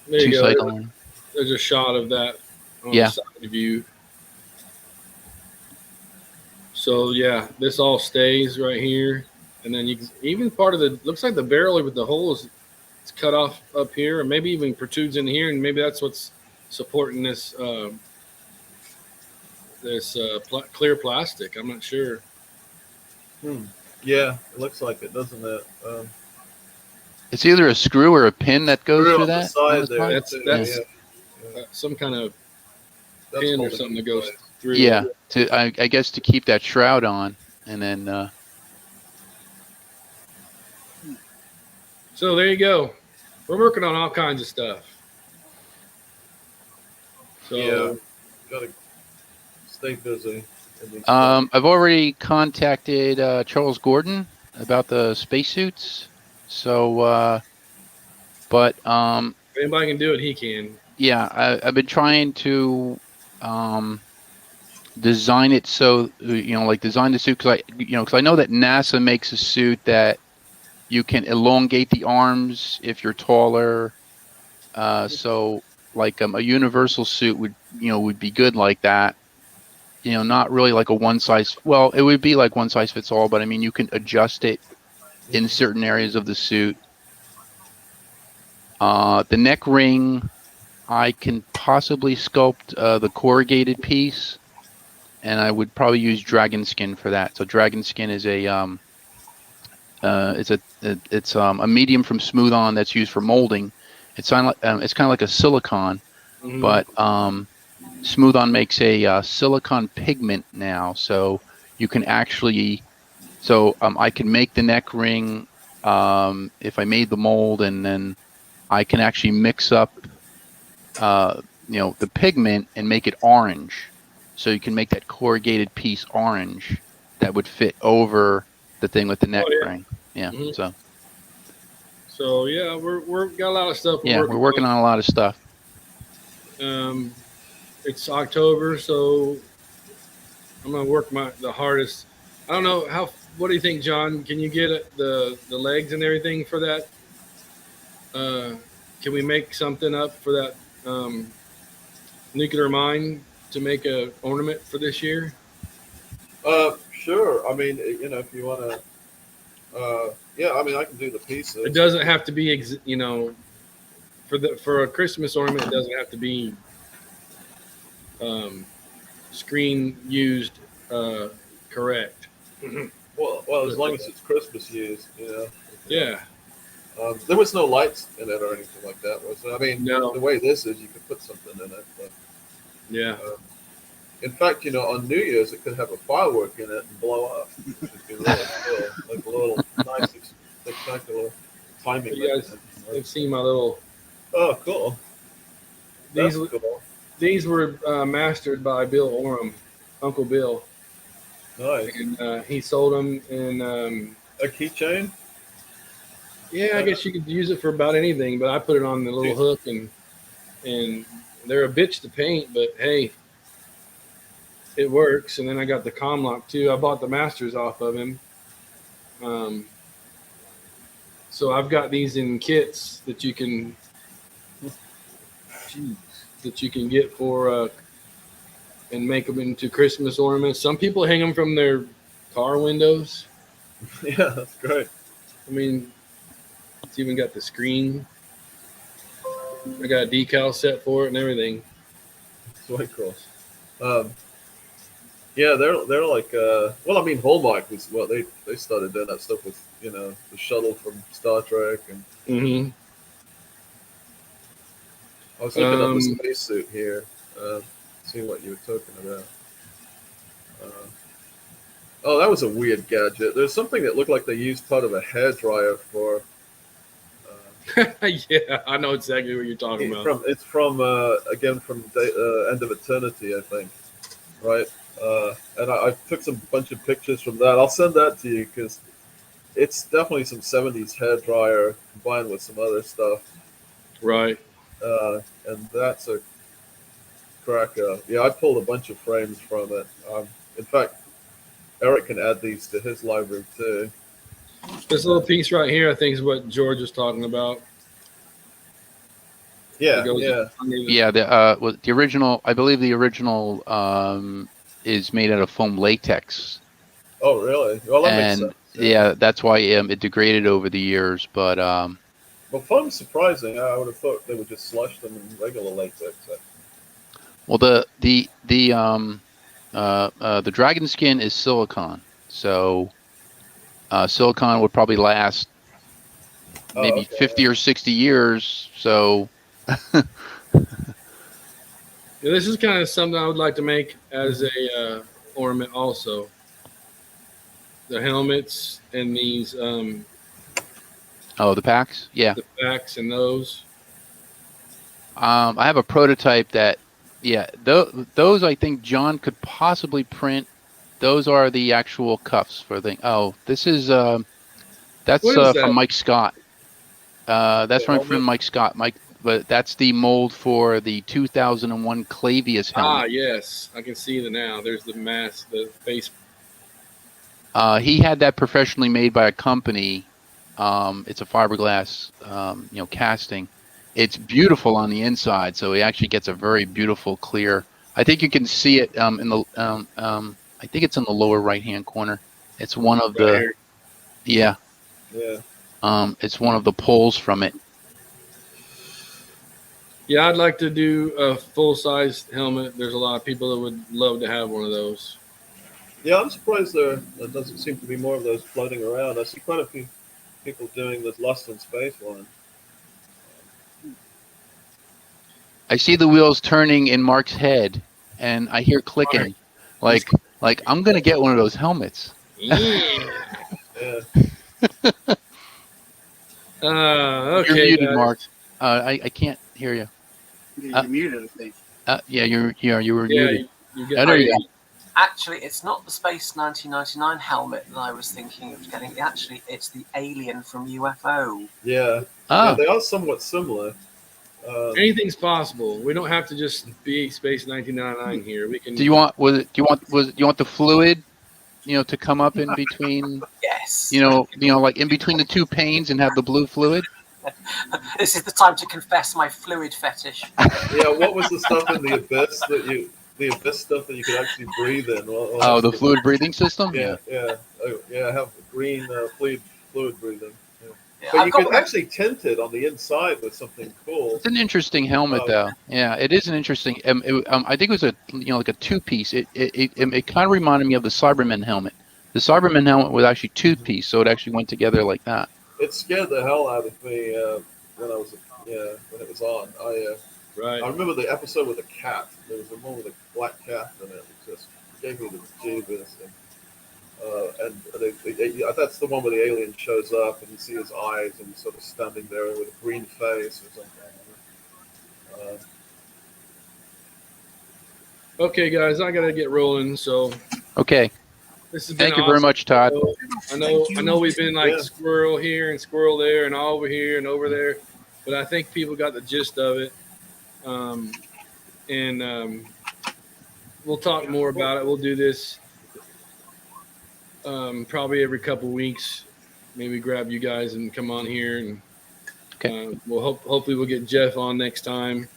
you Two go. cycle. There's a shot of that on Yeah. the side view. So yeah, this all stays right here, and then you can, even part of the looks like the barrel with the holes it's cut off up here, or maybe even protrudes in here, and maybe that's what's supporting this clear plastic. I'm not sure. Yeah, it looks like it, doesn't it? It's either a screw or a pin that goes Screw through on the that. side on the there. That's too, that's yeah. some kind of That's pin or holding something it that in goes place. through. Yeah, it. I guess to keep that shroud on, and then So there you go. We're working on all kinds of stuff. So Yeah, gotta stay busy. in these I've already contacted Charles Gordon about the spacesuits. So, but if anybody can do it, he can. yeah, I've been trying to design it so like design the suit because I know that NASA makes a suit that you can elongate the arms if you're taller. So like a universal suit would be good like that. Not really like a one size. Well, it would be like one size fits all, but I mean you can adjust it in certain areas of the suit. The neck ring, I can possibly sculpt the corrugated piece, and I would probably use dragon skin for that. So dragon skin is a medium from Smooth On that's used for molding. It's kind of like a silicon, Mhm. but Smooth On makes a silicon pigment now, so you can actually. So I can make the neck ring if I made the mold, and then I can actually mix up the pigment and make it orange. So you can make that corrugated piece orange that would fit over the thing with the neck Oh yeah. ring. Yeah. Mhm. So Yeah, we're got a lot of stuff yeah, we're working on a lot of stuff. It's October, so I'm gonna work the hardest. I don't know how. What do you think, John? Can you get the legs and everything for that? Uh, can we make something up for that nuclear mine to make a ornament for this year? Sure. I mean, if you want to, yeah. I mean, I can do the It pieces. doesn't have to be, for a Christmas ornament. It doesn't have to be screen used correct. Well, as long as it's Christmas used, Yeah. There was no lights in it or anything like that, was there? I mean, No. the way this is, you could put something in it. But, Yeah. in fact, on New Year's, it could have a firework in it and blow up. Which would be really cool. Like a little nice, spectacular timing You guys mechanism. have seen my little. Oh, cool. That's These cool. these were mastered by Bill Oram, Uncle Bill, Nice. and he sold them. And A keychain? yeah, I guess you could use it for about anything. But I put it on the little hook, and they're a bitch to paint, but hey, it works. And then I got the comm lock too. I bought the masters off of him. So I've got these in kits that you can get for and make them into Christmas ornaments. Some people hang them from their car windows. Yeah, that's great. I mean, it's even got the screen. I got a decal set for it and everything. It's way cool. Yeah, they're like well, I mean, Hallmark was they started doing that stuff with the shuttle from Star Trek, and Mm-hmm. I was looking at the spacesuit here, seeing what you were talking about. Oh, that was a weird gadget. There's something that looked like they used part of a hairdryer for. Yeah, I know exactly what you're talking about. It's from again from End of Eternity, I think, right? And I took some bunch of pictures from that. I'll send that to you because it's definitely some '70s hairdryer combined with some other stuff. Right. And that's a cracker. Yeah, I pulled a bunch of frames from it. In fact, Eric can add these to his library too. This little piece right here, I think, is what George was talking about. Yeah, It goes yeah. under the- Yeah, the original, I believe the original is made out of foam latex, Oh, really? Well, that makes and sense. yeah, that's why it degraded over the years. But Well, foam's surprising. I would have thought they would just slush them in regular latex. well, the dragon skin is silicone, so silicone would probably last maybe okay. 50 or 60 years. So Yeah, this is kind of something I would like to make as a ornament also. The helmets and these the packs, yeah. the backs and those. I have a prototype that, yeah, those I think John could possibly print. Those are the actual cuffs for the. Oh, this is that's What is from that? Mike Scott. That's The from helmet? Mike Scott. But that's the mold for the 2001 Clavius helmet. Ah, yes, I can see the now. There's the mask, the face. He had that professionally made by a company. It's a fiberglass, casting. It's beautiful on the inside, so it actually gets a very beautiful, clear. I think you can see it in the. I think it's in the lower right-hand corner. It's one of Right the. here. Yeah. Yeah. It's one of the pulls from it. Yeah, I'd like to do a full-size helmet. There's a lot of people that would love to have one of those. Yeah, I'm surprised there doesn't seem to be more of those floating around. I see quite a few people doing this Lost in Space one. I see the wheels turning in Mark's head, and I hear clicking, like I'm gonna get one of those helmets. Yeah. Yeah. Okay. You're muted, guys. Mark. I can't hear you. You're muted, I think. Yeah, you were Yeah, muted. you Oh, get there you go. Actually, it's not the Space 1999 helmet that I was thinking of getting. Actually, it's the alien from UFO. Yeah. Oh, Yeah, they are somewhat similar. Anything's possible. We don't have to just be Space 1999 here. We can. do you want the fluid, to come up in between, Yes. like in between the two panes and have the blue fluid? This is the time to confess my fluid fetish. Yeah, what was the stuff in the abyss the abyss stuff that you could actually breathe in? Well, Oh, the fluid breathing system. Yeah, yeah, yeah. Have green fluid breathing. Yeah. Yeah, But I've you got could one- actually tint it on the inside with something cool. It's an interesting helmet, Oh. though. Yeah, it is an interesting. I think it was like a two-piece. It kind of reminded me of the Cyberman helmet. The Cyberman helmet was actually two-piece, so it actually went together like that. It scared the hell out of me when it was on. Right. I remember the episode with the cat. There was the one with a black cat in it. It just gave me the jitters. That's the one where the alien shows up and you see his eyes and he's sort of standing there with a green face or something. Okay, guys, I gotta get rolling. So Okay. this has been Thank you very awesome. much, Todd. I know we've been like Yeah. squirrel here and squirrel there and all over here and over there, but I think people got the gist of it. We'll talk more about it. We'll do this probably every couple weeks. Maybe grab you guys and come on here, and Okay. hopefully we'll get Jeff on next time.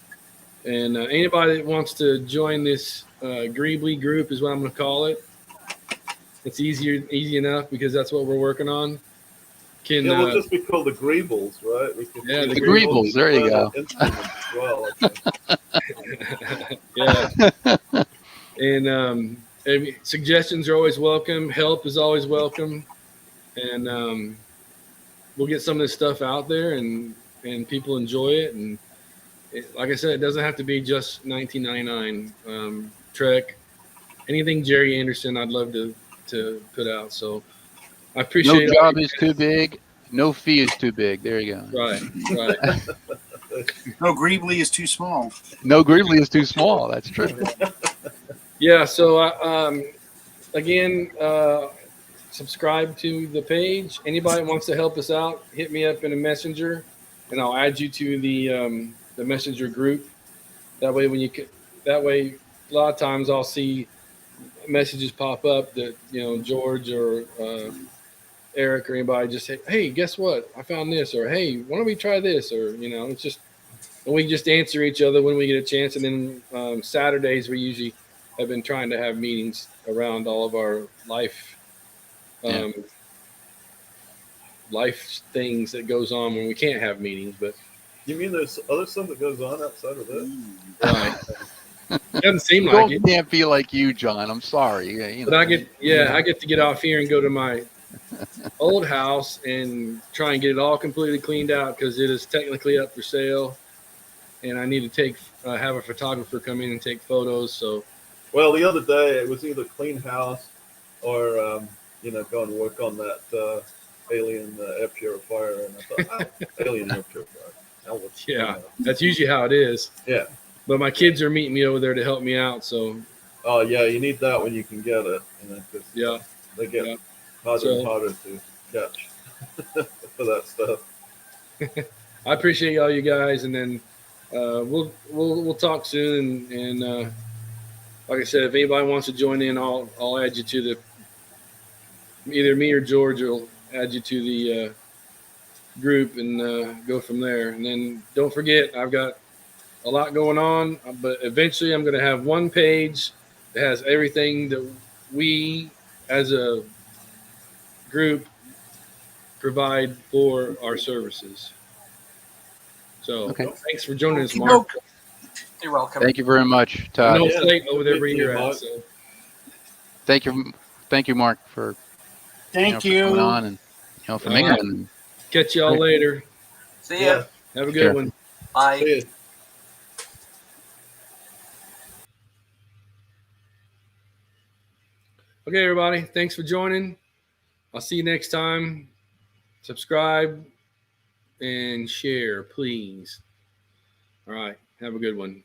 And anybody that wants to join this Greeblie group is what I'm going to call it. It's easy enough because that's what we're working on. Can Yeah, we'll just be called the Greebles, right? We could Yeah, be the Greebles, there you go. Instruments as well. Okay. yeah. And suggestions are always welcome. Help is always welcome. And we'll get some of this stuff out there, and people enjoy it. And like I said, it doesn't have to be just 1999 Trek. Anything Jerry Anderson, I'd love to put out. So I appreciate No it. job is too big. No fee is too big. There you go. Right. No, Greeblie is too small. No Greeblie is too small. That's true. Yeah. So again, subscribe to the page. Anybody that wants to help us out, hit me up in a messenger, and I'll add you to the messenger group. That way, a lot of times I'll see messages pop up that George or Eric or anybody, just say, hey, guess what? I found this, or hey, why don't we try this? Or, it's just, and we just answer each other when we get a chance. And then Saturdays, we usually have been trying to have meetings around all of our life, life things that goes on when we can't have meetings. But You mean there's other stuff that goes on outside of this? right. It doesn't seem like Gold it. can't be like you, John. I'm sorry. But I get to get off here and go to my old house and try and get it all completely cleaned out because it is technically up for sale, and I need to have a photographer come in and take photos. So, Well, the other day it was either clean house or go and work on that alien air purifier, and I thought, alien air purifier. yeah, that's usually how it is. Yeah. But my kids are meeting me over there to help me out. So, Oh yeah, you need that when you can get it. 'Cause yeah, they get yeah. harder and harder to catch for that stuff. I appreciate all you guys, and then we'll talk soon. And like I said, if anybody wants to join in, I'll add you to either me or George will add you to the group and go from there. And then don't forget, I've got a lot going on, but eventually I'm going to have one page that has everything that we as a group provide for our services. So thanks for joining us, Mark. You're welcome. Thank you very much, I Todd. know it's late over there where Thank you're you, at. Mark. So. Thank you, Mark, for Thank for you. coming on and for All making right. it. Catch y'all later. See ya. Have a Take good care. one. Bye. See ya. Okay, everybody. Thanks for joining. I'll see you next time. Subscribe and share, please. All right. Have a good one.